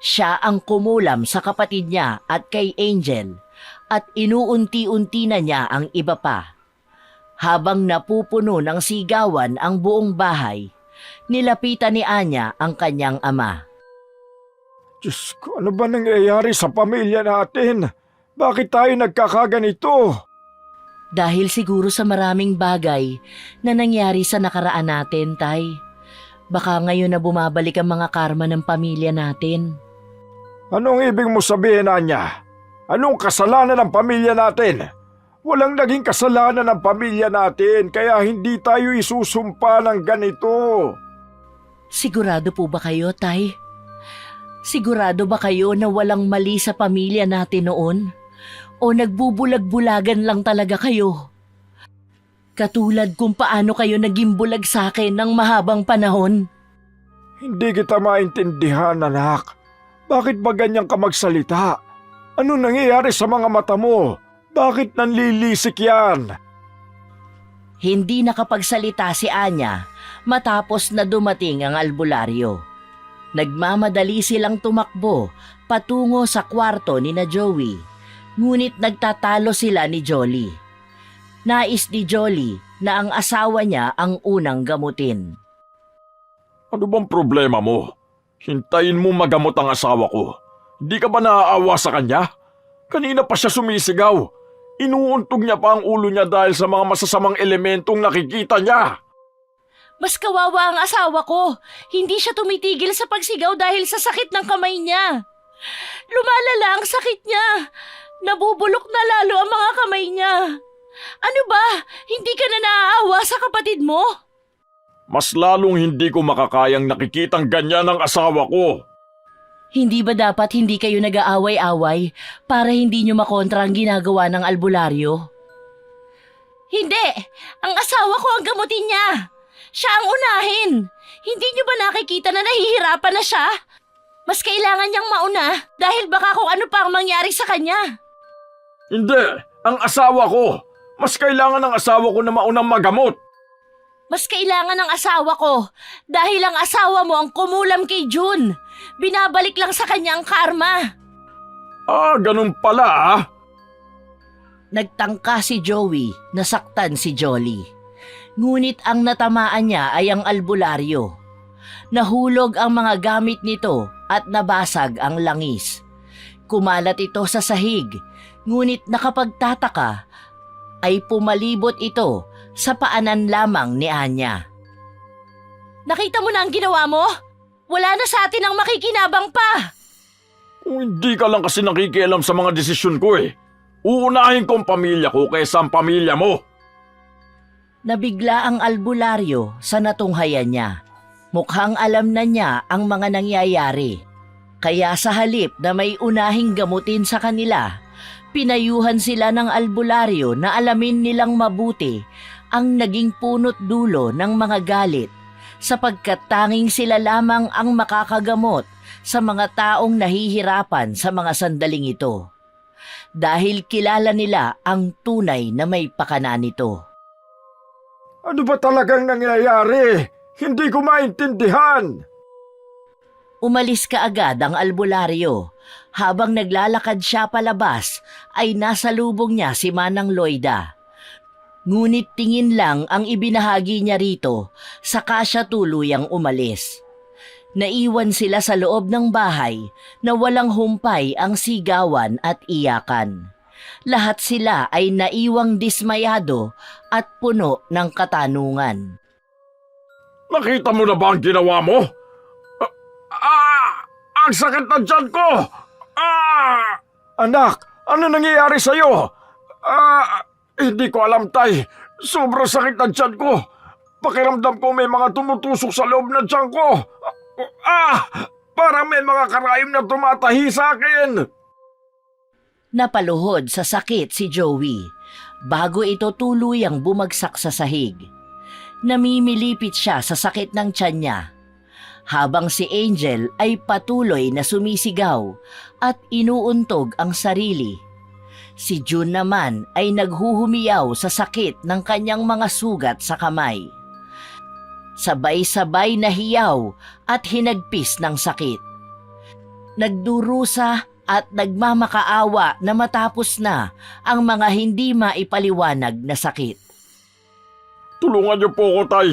Siya ang kumulam sa kapatid niya at kay Angel at inuunti-unti na niya ang iba pa. Habang napupuno ng sigawan ang buong bahay, nilapitan ni Anya ang kanyang ama. Diyos ko, ano ba nangyayari sa pamilya natin? Bakit tayo nagkakaganito? Dahil siguro sa maraming bagay na nangyari sa nakaraan natin, Tay. Baka ngayon na bumabalik ang mga karma ng pamilya natin. Anong ibig mo sabihin, Anya? Anong kasalanan ng pamilya natin? Walang naging kasalanan ng pamilya natin kaya hindi tayo isusumpa ng ganito. Sigurado po ba kayo, Tay? Sigurado ba kayo na walang mali sa pamilya natin noon? O nagbubulag-bulagan lang talaga kayo? Katulad kung paano kayo naging bulag sa akin ng mahabang panahon. Hindi kita maintindihan, anak. Bakit ba ganyan ka magsalita? Ano nangyayari sa mga mata mo? Bakit nanlilisik yan? Hindi nakapagsalita si Anya matapos na dumating ang albularyo. Nagmamadali silang tumakbo patungo sa kwarto ni na Joey. Ngunit nagtatalo sila ni Jolly. Nais ni Jolly na ang asawa niya ang unang gamutin. Ano bang problema mo? Hintayin mo magamot ang asawa ko. Hindi ka ba naaawa sa kanya? Kanina pa siya sumisigaw. Inuuntog niya pa ang ulo niya dahil sa mga masasamang elementong nakikita niya. Mas kawawa ang asawa ko. Hindi siya tumitigil sa pagsigaw dahil sa sakit ng kamay niya. Lumalala ang sakit niya. Nabubulok na lalo ang mga kamay niya. Ano ba? Hindi ka na naaawa sa kapatid mo? Mas lalong hindi ko makakayang nakikitang ganyan ang asawa ko. Hindi ba dapat hindi kayo nag-aaway-away para hindi nyo makontra ang ginagawa ng albularyo? Hindi! Ang asawa ko ang gamutin niya! Siya ang unahin! Hindi nyo ba nakikita na nahihirapan na siya? Mas kailangan niyang mauna dahil baka kung ano pa ang mangyari sa kanya. Hindi! Ang asawa ko! Mas kailangan ng asawa ko na maunang magamot! Mas kailangan ng asawa ko dahil ang asawa mo ang kumulam kay June. Binabalik lang sa kanya ang karma. Ah, ganun pala ah! Nagtangka si Joey, nasaktan si Jolly. Ngunit ang natamaan niya ay ang albularyo. Nahulog ang mga gamit nito at nabasag ang langis. Kumalat ito sa sahig, ngunit nakapagtataka ay pumalibot ito sa paanan lamang ni Anya. Nakita mo na ang ginawa mo? Wala na sa atin ang makikinabang pa. Kung hindi ka lang kasi nakikialam sa mga desisyon ko eh. Uunahin ko ang pamilya ko kaysa ang pamilya mo. Nabigla ang albularyo sa natunghayan niya. Mukhang alam na niya ang mga nangyayari. Kaya sa halip na may unahing gamutin sa kanila, pinayuhan sila ng albularyo na alamin nilang mabuti ang naging punot dulo ng mga galit sapagkat tanging sila lamang ang makakagamot sa mga taong nahihirapan sa mga sandaling ito. Dahil kilala nila ang tunay na may pakana nito. Ano ba talagang nangyayari? Hindi ko maintindihan. Umalis kaagad ang albularyo. Habang naglalakad siya palabas, ay nasa lubong niya si Manang Loida. Ngunit tingin lang ang ibinahagi niya rito, saka siya tuluyang umalis. Naiwan sila sa loob ng bahay na walang humpay ang sigawan at iyakan. Lahat sila ay naiwang dismayado at puno ng katanungan. Nakita mo na ba ang ginawa mo? Ang sakit na tiyan ko! Anak, ano nangyayari sa'yo? Hindi ko alam, Tay. Sobrang sakit ng tiyan ko. Pakiramdam ko may mga tumutusok sa loob ng tiyan ko. Parang may mga karayom na tumatahi sa akin. Napaluhod sa sakit si Joey bago ito tuluyang bumagsak sa sahig. Namimilipit siya sa sakit ng tiyan niya, habang si Angel ay patuloy na sumisigaw at inuuntog ang sarili. Si June naman ay naghuhumiyaw sa sakit ng kanyang mga sugat sa kamay. Sabay-sabay na hiyaw at hinagpis ng sakit. Nagdurusa at nagmamakaawa na matapos na ang mga hindi maipaliwanag na sakit. Tulungan niyo po ako, Tay.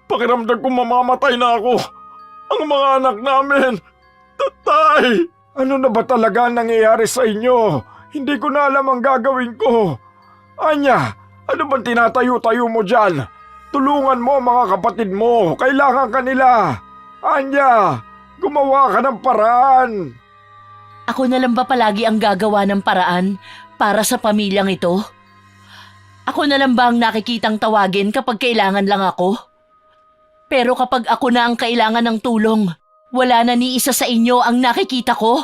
Pakiramdam ko mamamatay na ako. Ang mga anak namin. Tay! Ano na ba talaga ang nangyayari sa inyo? Hindi ko na alam ang gagawin ko. Anya, ano bang tinatayo-tayo mo dyan? Tulungan mo ang mga kapatid mo. Kailangan ka nila. Anya, gumawa ka ng paraan. Ako na lang ba palagi ang gagawa ng paraan para sa pamilyang ito? Ako na lang ba ang nakikitang tawagin kapag kailangan lang ako? Pero kapag ako na ang kailangan ng tulong, wala na ni isa sa inyo ang nakikita ko.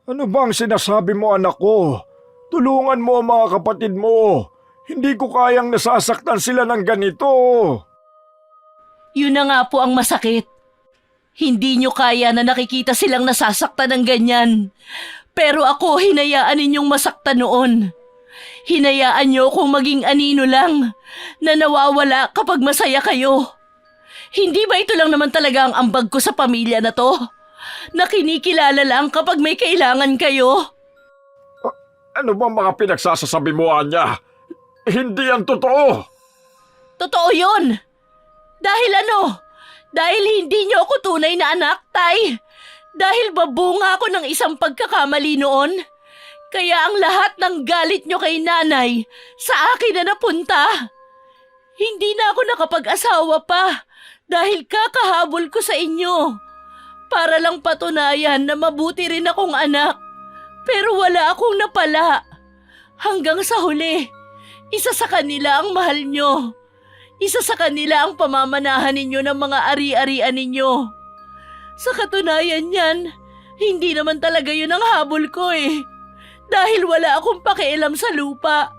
Ano bang sinasabi mo, anak ko? Tulungan mo ang mga kapatid mo. Hindi ko kayang nasasaktan sila ng ganito. Yun na nga po ang masakit. Hindi nyo kaya na nakikita silang nasasaktan ng ganyan. Pero ako, hinayaan ninyong masaktan noon. Hinayaan nyo kung maging anino lang na nawawala kapag masaya kayo. Hindi ba ito lang naman talaga ang ambag ko sa pamilya na to? Na kinikilala lang kapag may kailangan kayo? Ano ba mga pinagsasasabi mo, Anya? Hindi yan totoo. Totoo yun. Dahil ano? Dahil hindi niyo ako tunay na anak, Tay. Dahil babunga ako ng isang pagkakamali noon. Kaya ang lahat ng galit niyo kay nanay sa akin na napunta. Hindi na ako nakapag-asawa pa dahil kakahabol ko sa inyo. Para lang patunayan na mabuti rin akong anak. Pero wala akong napala. Hanggang sa huli, isa sa kanila ang mahal nyo. Isa sa kanila ang pamamanahan ninyo ng mga ari-arian ninyo. Sa katunayan yan, hindi naman talaga yun ang habol ko eh. Dahil wala akong pakialam sa lupa.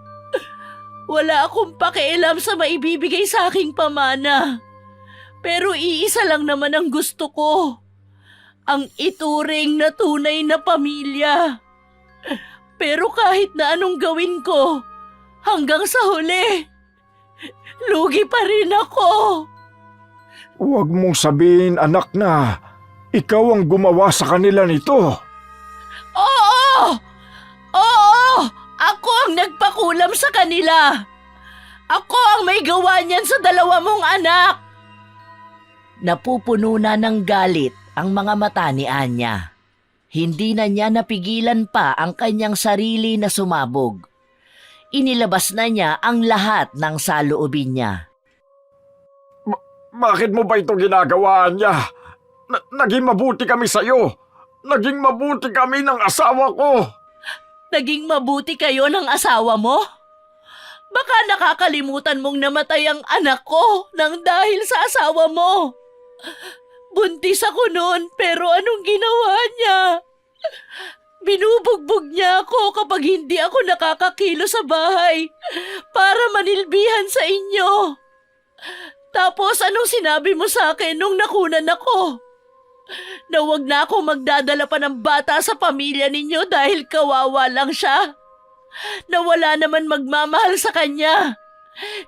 Wala akong pakialam sa maibibigay sa aking pamana. Pero iisa lang naman ang gusto ko. Ang ituring na tunay na pamilya. Pero kahit na anong gawin ko, hanggang sa huli, lugi pa rin ako. Huwag mong sabihin, anak, na ikaw ang gumawa sa kanila nito. Oo! Oo! Ako ang nagpakulam sa kanila. Ako ang may gawa niyan sa dalawa mong anak. Napupuno na ng galit ang mga mata ni Anya. Hindi na niya napigilan pa ang kanyang sarili na sumabog. Inilabas na niya ang lahat ng saloobin niya. Bakit mo ba ito ginagawa, Anya? Naging mabuti kami sa'yo. Naging mabuti kami ng asawa ko. Naging mabuti kayo ng asawa mo? Baka nakakalimutan mong namatay ang anak ko nang dahil sa asawa mo. Buntis ako noon pero anong ginawa niya? Binubugbog niya ako kapag hindi ako nakakakilo sa bahay para manilbihan sa inyo. Tapos anong sinabi mo sa akin nung nakunan ako? Na wag na ako magdadala pa ng bata sa pamilya ninyo dahil kawawa lang siya. Na wala naman magmamahal sa kanya.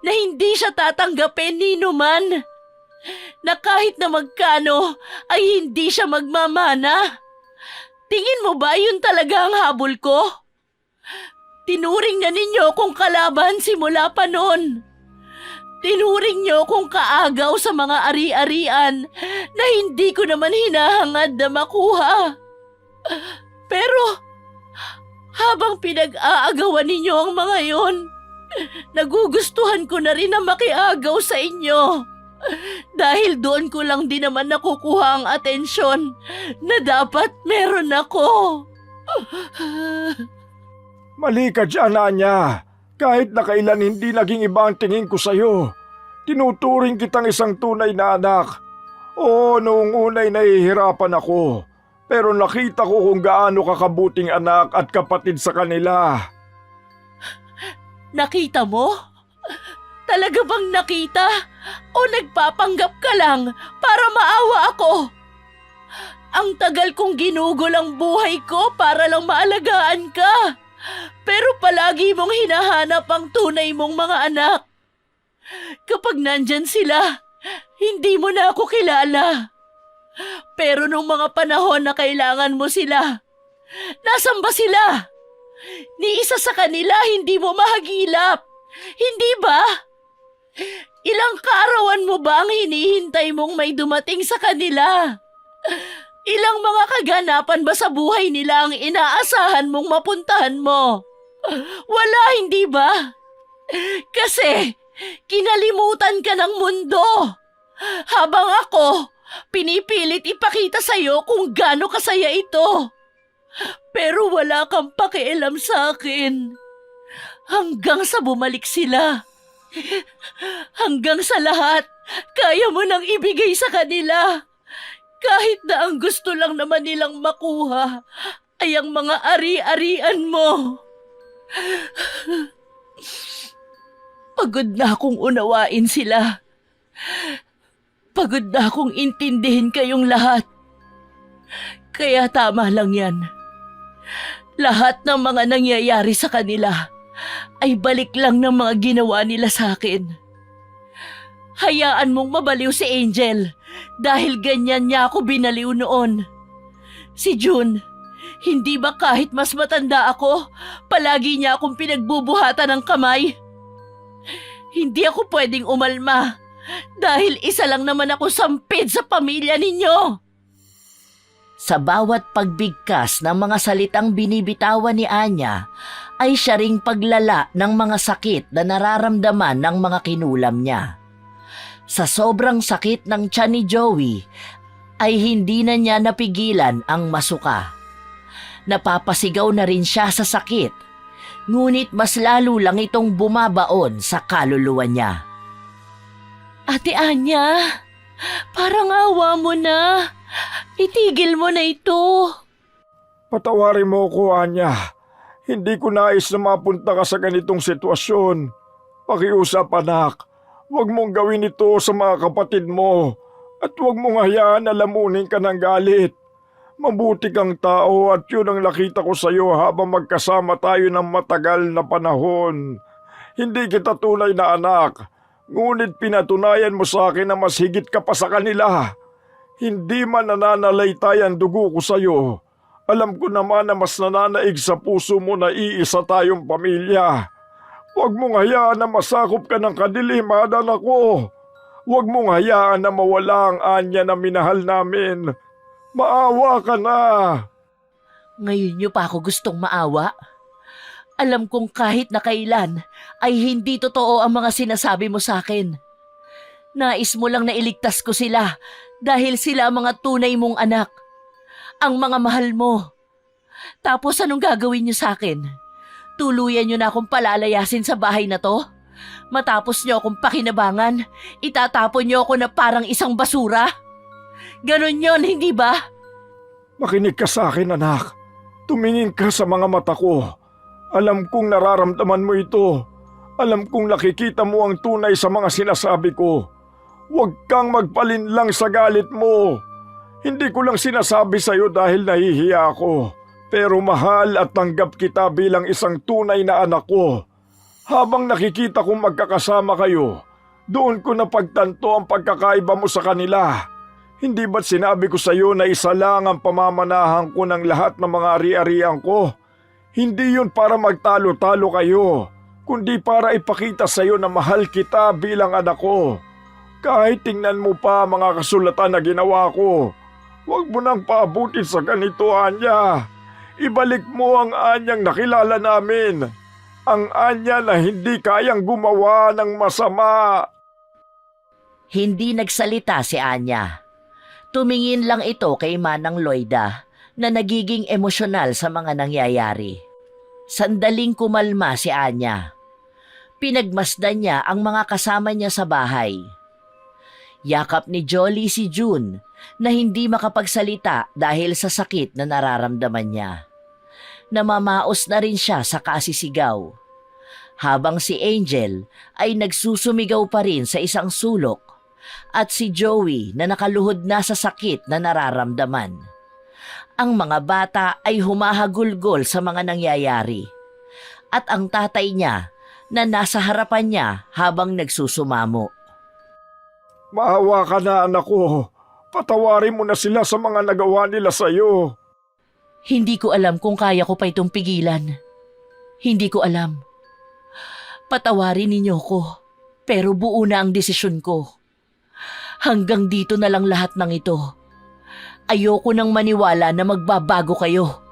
Na hindi siya tatanggapin ni numan. Na kahit na magkano ay hindi siya magmamana. Tingin mo ba yun talaga ang habol ko? Tinuring na ninyo kung kalaban simula pa noon. Tinuring niyo kung kaagaw sa mga ari-arian na hindi ko naman hinahangad na makuha. Pero habang pinag-aagawan ninyo ang mga yon, nagugustuhan ko na rin na makiagaw sa inyo. Dahil doon ko lang din naman nakukuha ang atensyon na dapat meron ako. Mali ka dyan, Anya. Kahit na kailan hindi naging iba ang tingin ko sa'yo. Tinuturing kitang isang tunay na anak. Oo, noong unay nahihirapan ako. Pero nakita ko kung gaano kakabuting anak at kapatid sa kanila. Nakita mo? Talaga bang nakita? O nagpapanggap ka lang para maawa ako? Ang tagal kong ginugol ang buhay ko para lang maalagaan ka. Pero palagi mong hinahanap ang tunay mong mga anak. Kapag nandyan sila, hindi mo na ako kilala. Pero nung mga panahon na kailangan mo sila, nasan ba sila? Ni isa sa kanila hindi mo mahagilap. Hindi ba? Ilang kaarawan mo ba ang hinihintay mong may dumating sa kanila? Ilang mga kaganapan ba sa buhay nila ang inaasahan mong mapuntahan mo? Wala, hindi ba? Kasi kinalimutan ka ng mundo. Habang ako, pinipilit ipakita sa'yo kung gaano kasaya ito. Pero wala kang pakialam sa akin. Hanggang sa bumalik sila. Hanggang sa lahat, kaya mo nang ibigay sa kanila. Kahit na ang gusto lang naman nilang makuha ay ang mga ari-arian mo. Pagod na akong unawain sila. Pagod na akong intindihin kayong lahat. Kaya tama lang yan. Lahat ng mga nangyayari sa kanila ay balik lang ng mga ginawa nila sa akin. Hayaan mong mabaliw si Angel dahil ganyan niya ako binaliw noon. Si June, hindi ba kahit mas matanda ako, palagi niya akong pinagbubuhatan ng kamay? Hindi ako pwedeng umalma dahil isa lang naman ako sampid sa pamilya ninyo. Sa bawat pagbigkas ng mga salitang binibitawan ni Anya, ay siya ring paglala ng mga sakit na nararamdaman ng mga kinulam niya. Sa sobrang sakit ng tiyan ni Joey, ay hindi na niya napigilan ang masuka. Napapasigaw na rin siya sa sakit, ngunit mas lalo lang itong bumabaon sa kaluluwa niya. Ate Anya, parang awa mo na. Itigil mo na ito. Patawarin mo ko, Anya. Hindi ko nais na mapunta ka sa ganitong sitwasyon. Pakiusap, anak. Huwag mong gawin ito sa mga kapatid mo at huwag mong hayaan na lamunin ka ng galit. Mabuti kang tao at yun ang nakita ko sa iyo habang magkasama tayo ng matagal na panahon. Hindi kita tunay na anak, ngunit pinatunayan mo sa akin na mas higit ka pa sa kanila. Hindi man nananalaytay ang dugo ko sa iyo. Alam ko naman na mas nananaig sa puso mo na iisa tayong pamilya. Huwag mong hayaan na masakop ka ng kadiliman, anak ko. Huwag mong hayaan na mawala ang Anya na minahal namin. Maawa ka na. Ngayon niyo pa ako gustong maawa? Alam kong kahit na kailan ay hindi totoo ang mga sinasabi mo sa akin. Nais mo lang na iligtas ko sila dahil sila ang mga tunay mong anak. Ang mga mahal mo. Tapos anong gagawin niyo sa akin? Tuluyan niyo na akong palalayasin sa bahay na to? Matapos niyo akong pakinabangan, itatapon niyo ako na parang isang basura? Ganon yon, hindi ba? Makinig ka sa akin, anak. Tumingin ka sa mga mata ko. Alam kong nararamdaman mo ito. Alam kong nakikita mo ang tunay sa mga sinasabi ko. Huwag kang magpalinlang sa galit mo. Hindi ko lang sinasabi sa iyo dahil nahihiya ako. Pero mahal at tanggap kita bilang isang tunay na anak ko. Habang nakikita kong magkakasama kayo, doon ko napagtanto ang pagkakaiba mo sa kanila. Hindi ba't sinabi ko sa iyo na isa lang ang pamamanahan ko ng lahat ng mga ari-arian ko? Hindi yun para magtalo-talo kayo, kundi para ipakita sa iyo na mahal kita bilang anak ko. Kahit tingnan mo pa mga kasulatan na ginawa ko, huwag mo nang paabutin sa ganito, Anya. Ibalik mo ang Anyang nakilala namin. Ang Anya na hindi kayang gumawa ng masama. Hindi nagsalita si Anya. Tumingin lang ito kay Manang Loida na nagiging emosyonal sa mga nangyayari. Sandaling kumalma si Anya. Pinagmasdan niya ang mga kasama niya sa bahay. Yakap ni Jolly si June na hindi makapagsalita dahil sa sakit na nararamdaman niya. Namamaos na rin siya sa kasisigaw. Habang si Angel ay nagsusumigaw pa rin sa isang sulok at si Joey na nakaluhod na sa sakit na nararamdaman. Ang mga bata ay humahagulgol sa mga nangyayari at ang tatay niya na nasa harapan niya habang nagsusumamo. Maawa ka na, anak ko. Patawarin mo na sila sa mga nagawa nila sa'yo. Hindi ko alam kung kaya ko pa itong pigilan. Hindi ko alam. Patawarin ninyo ko, pero buo na ang desisyon ko. Hanggang dito na lang lahat ng ito. Ayoko nang maniwala na magbabago kayo.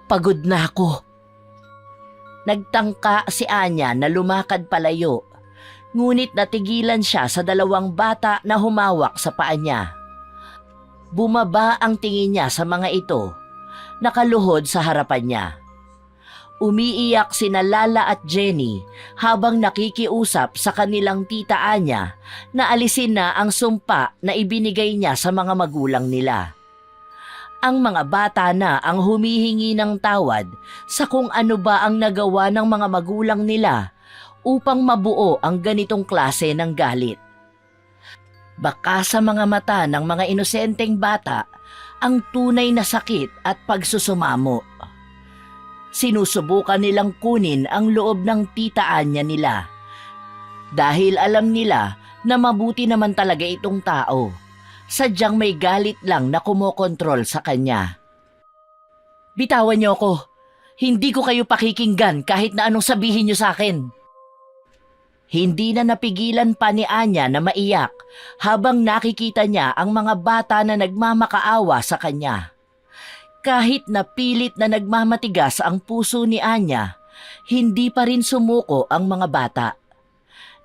Pagod na ako. Nagtangka si Anya na lumakad palayo, ngunit natigilan siya sa dalawang bata na humawak sa paa niya. Bumaba ang tingin niya sa mga ito, nakaluhod sa harapan niya. Umiiyak sina Lala at Jenny habang nakikiusap sa kanilang tita Anya na alisin na ang sumpa na ibinigay niya sa mga magulang nila. Ang mga bata na ang humihingi ng tawad sa kung ano ba ang nagawa ng mga magulang nila upang mabuo ang ganitong klase ng galit. Baka sa mga mata ng mga inosenteng bata ang tunay na sakit at pagsusumamo. Sinusubukan nilang kunin ang loob ng tita Anya nila dahil alam nila na mabuti naman talaga itong tao. Sadyang may galit lang na kumokontrol sa kanya. Bitawan niyo ako. Hindi ko kayo pakikinggan kahit na anong sabihin niyo sa akin. Hindi na napigilan pa ni Anya na maiyak habang nakikita niya ang mga bata na nagmamakaawa sa kanya. Kahit na pilit na nagmamatigas ang puso ni Anya, hindi pa rin sumuko ang mga bata.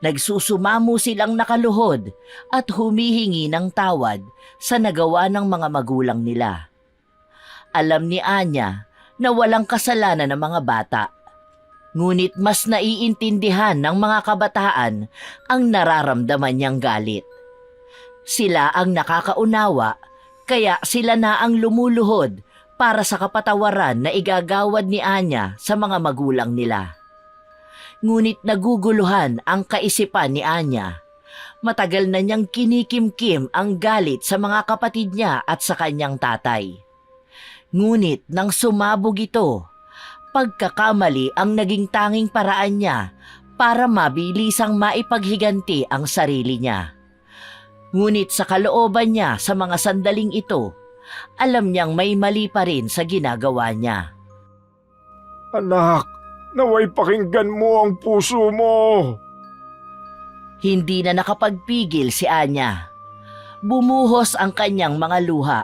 Nagsusumamo silang nakaluhod at humihingi ng tawad sa nagawa ng mga magulang nila. Alam ni Anya na walang kasalanan ng mga bata. Ngunit mas naiintindihan ng mga kabataan ang nararamdaman niyang galit. Sila ang nakakaunawa, kaya sila na ang lumuluhod para sa kapatawaran na igagawad ni Anya sa mga magulang nila. Ngunit naguguluhan ang kaisipan ni Anya. Matagal na niyang kinikimkim ang galit sa mga kapatid niya at sa kanyang tatay. Ngunit nang sumabog ito, pagkakamali ang naging tanging paraan niya para mabilisang maipaghiganti ang sarili niya. Ngunit sa kalooban niya sa mga sandaling ito, alam niyang may mali pa rin sa ginagawa niya. Anak, naway pakinggan mo ang puso mo. Hindi na nakapagpigil si Anya. Bumuhos ang kanyang mga luha.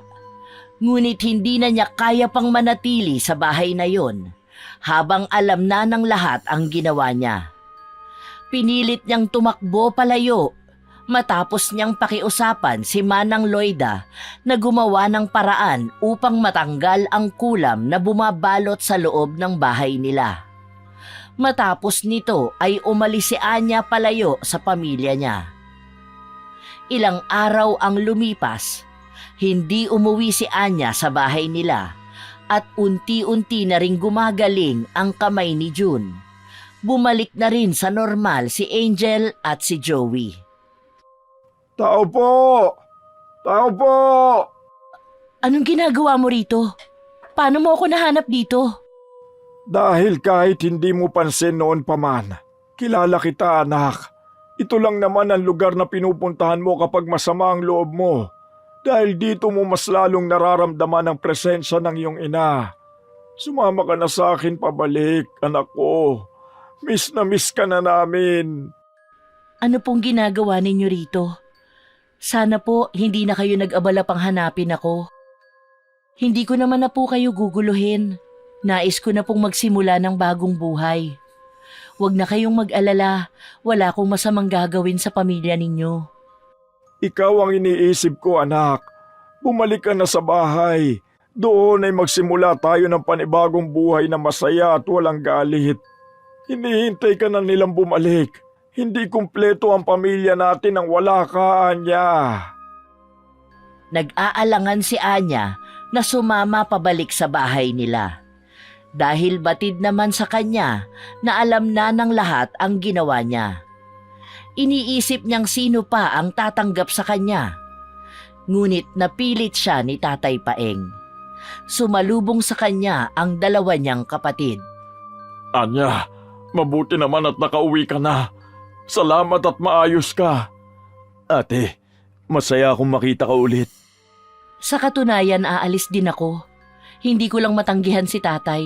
Ngunit hindi na niya kaya pang manatili sa bahay na yon, habang alam na ng lahat ang ginawa niya. Pinilit niyang tumakbo palayo, matapos niyang pakiusapan si Manang Loida na gumawa ng paraan upang matanggal ang kulam na bumabalot sa loob ng bahay nila. Matapos nito ay umalis si Anya palayo sa pamilya niya. Ilang araw ang lumipas, hindi umuwi si Anya sa bahay nila at unti-unti na ring gumagaling ang kamay ni June. Bumalik na rin sa normal si Angel at si Joey. Tao po! Tao po! Anong ginagawa mo rito? Paano mo ako nahanap dito? Dahil kahit hindi mo pansin noon pa man, kilala kita, anak. Ito lang naman ang lugar na pinupuntahan mo kapag masama ang loob mo. Dahil dito mo mas lalong nararamdaman ang presensya ng iyong ina. Sumama ka na sa akin pabalik, anak ko. Miss na miss ka na namin. Ano pong ginagawa ninyo rito? Sana po hindi na kayo nag-abala pang hanapin ako. Hindi ko naman na po kayo guguluhin. Nais ko na pong magsimula ng bagong buhay. Huwag na kayong mag-alala, wala akong masamang gagawin sa pamilya ninyo. Ikaw ang iniisip ko, anak. Bumalik ka na sa bahay. Doon ay magsimula tayo ng panibagong buhay na masaya at walang galit. Hinihintay ka na nilang bumalik. Hindi kumpleto ang pamilya natin nang wala ka, Anya. Nag-aalangan si Anya na sumama pabalik sa bahay nila. Dahil batid naman sa kanya na alam na ng lahat ang ginawa niya. Iniisip niyang sino pa ang tatanggap sa kanya. Ngunit napilit siya ni Tatay Paeng. Sumalubong sa kanya ang dalawa niyang kapatid. Anya, mabuti naman at nakauwi ka na. Salamat at maayos ka. Ate, masaya akong makita ka ulit. Sa katunayan, aalis din ako. Hindi ko lang matanggihan si tatay.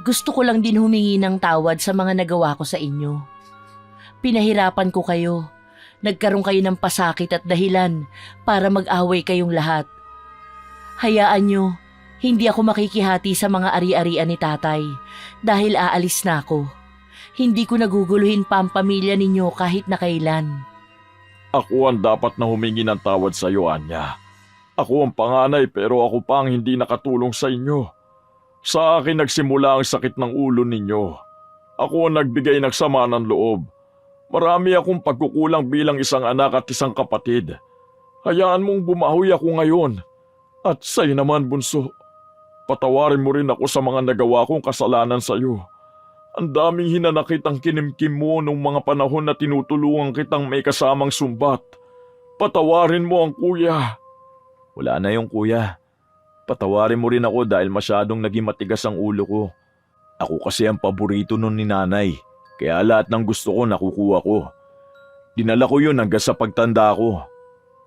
Gusto ko lang din humingi ng tawad sa mga nagawa ko sa inyo. Pinahirapan ko kayo. Nagkaroon kayo ng pasakit at dahilan para mag-away kayong lahat. Hayaan nyo, hindi ako makikihati sa mga ari-arian ni tatay dahil aalis na ako. Hindi ko naguguluhin pa ang pamilya ninyo kahit na kailan. Ako ang dapat na humingi ng tawad sa iyo, Anya. Ako ang panganay pero ako pa ang hindi nakatulong sa inyo. Sa akin nagsimula ang sakit ng ulo ninyo. Ako ang nagbigay ng sama ng loob. Marami akong pagkukulang bilang isang anak at isang kapatid. Hayaan mong bumahoy ako ngayon. At sa'yo naman, bunso. Patawarin mo rin ako sa mga nagawa kong kasalanan sa iyo. Ang daming hinanakit ang kinimkim mo nung mga panahon na tinutulungan kitang may kasamang sumbat. Patawarin mo ang kuya. Wala na yung kuya. Patawarin mo rin ako dahil masyadong naging matigas ang ulo ko. Ako kasi ang paborito nun ni nanay, kaya lahat ng gusto ko nakukuha ko. Dinala ko yun hanggang sa pagtanda ko.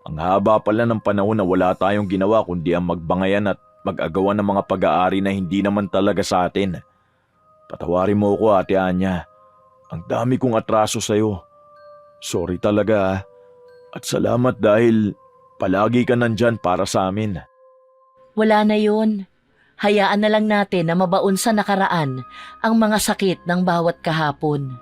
Ang haba pala ng panahon na wala tayong ginawa kundi ang magbangayan at mag-agawan ng mga pag-aari na hindi naman talaga sa atin. Patawarin mo ako, Ate Anya. Ang dami kong atraso sa'yo. Sorry talaga. At salamat dahil palagi ka nandyan para sa amin. Wala na yun. Hayaan na lang natin na mabaon sa nakaraan ang mga sakit ng bawat kahapon.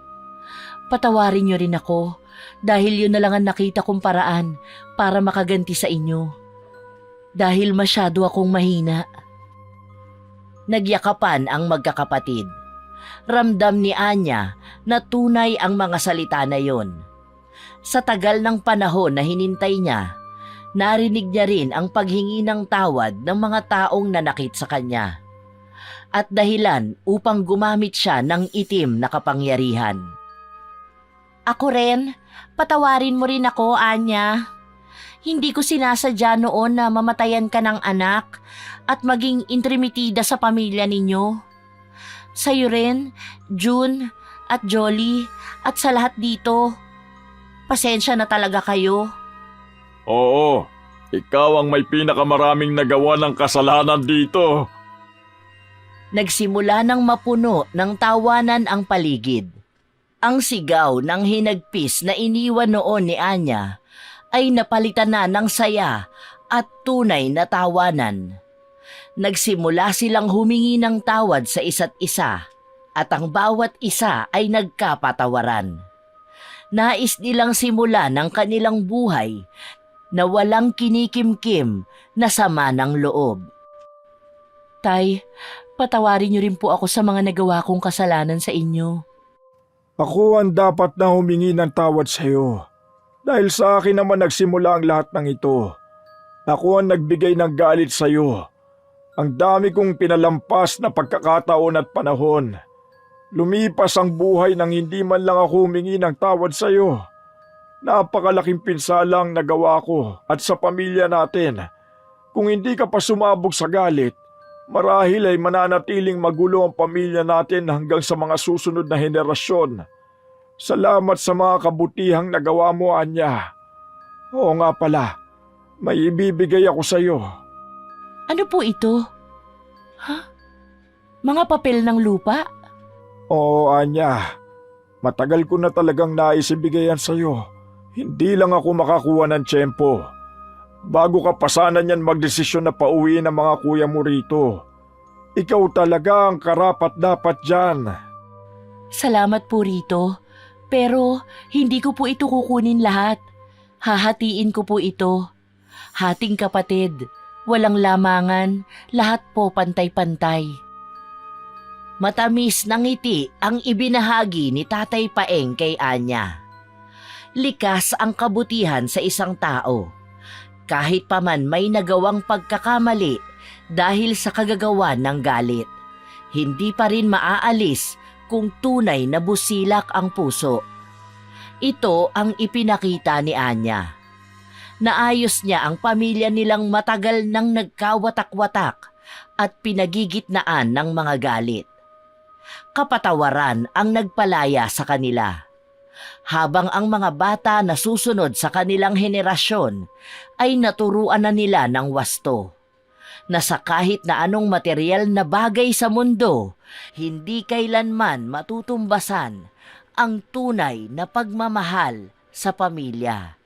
Patawarin niyo rin ako dahil yun na lang ang nakita kong paraan para makaganti sa inyo. Dahil masyado akong mahina. Nagyakapan ang magkakapatid. Ramdam ni Anya na tunay ang mga salita na yon. Sa tagal ng panahon na hinintay niya, narinig niya rin ang paghingi ng tawad ng mga taong nanakit sa kanya. At dahilan upang gumamit siya ng itim na kapangyarihan. Ako rin, patawarin mo rin ako, Anya. Hindi ko sinasadya noon na mamatayan ka ng anak at maging intrimitida sa pamilya ninyo. Sa'yo rin, June at Jolly at sa lahat dito. Pasensya na talaga kayo. Oo, ikaw ang may pinakamaraming nagawa ng kasalanan dito. Nagsimula ng mapuno ng tawanan ang paligid. Ang sigaw ng hinagpis na iniwan noon ni Anya ay napalitan na ng saya at tunay na tawanan. Nagsimula silang humingi ng tawad sa isa't isa at ang bawat isa ay nagkapatawaran. Nais nilang simula ng kanilang buhay na walang kinikimkim na sama ng loob. Tay, patawarin niyo rin po ako sa mga nagawa kong kasalanan sa inyo. Ako ang dapat na humingi ng tawad sa iyo. Dahil sa akin naman nagsimula ang lahat ng ito. Ako ang nagbigay ng galit sa iyo. Ang dami kong pinalampas na pagkakataon at panahon. Lumipas ang buhay nang hindi man lang ako humingi ng tawad sa iyo. Napakalaking pinsala ang nagawa ko at sa pamilya natin. Kung hindi ka pa sumabog sa galit, marahil ay mananatiling magulo ang pamilya natin hanggang sa mga susunod na henerasyon. Salamat sa mga kabutihang nagawa mo, Anya. Oo nga pala, may ibibigay ako sa iyo. Ano po ito? Ha? Mga papel ng lupa? Oo, Anya. Matagal ko na talagang nais ibigay yan sa iyo. Hindi lang ako makakuha ng tiyempo. Bago ka pa sana niyan magdesisyon na pauwiin ang mga kuya mo rito. Ikaw talaga ang karapat-dapat dyan. Salamat po rito. Pero hindi ko po ito kukunin lahat. Hahatiin ko po ito. Hating kapatid, walang lamangan, lahat po pantay-pantay. Matamis ng ngiti ang ibinahagi ni Tatay Paeng kay Anya. Likas ang kabutihan sa isang tao. Kahit pa man may nagawang pagkakamali dahil sa kagagawan ng galit, hindi pa rin maaalis kung tunay na busilak ang puso. Ito ang ipinakita ni Anya. Naayos niya ang pamilya nilang matagal nang nagkawatak-watak at pinagigitnaan ng mga galit. Kapatawaran ang nagpalaya sa kanila. Habang ang mga bata na susunod sa kanilang henerasyon ay naturuan na nila ng wasto, na sa kahit na anong material na bagay sa mundo, hindi kailanman matutumbasan ang tunay na pagmamahal sa pamilya.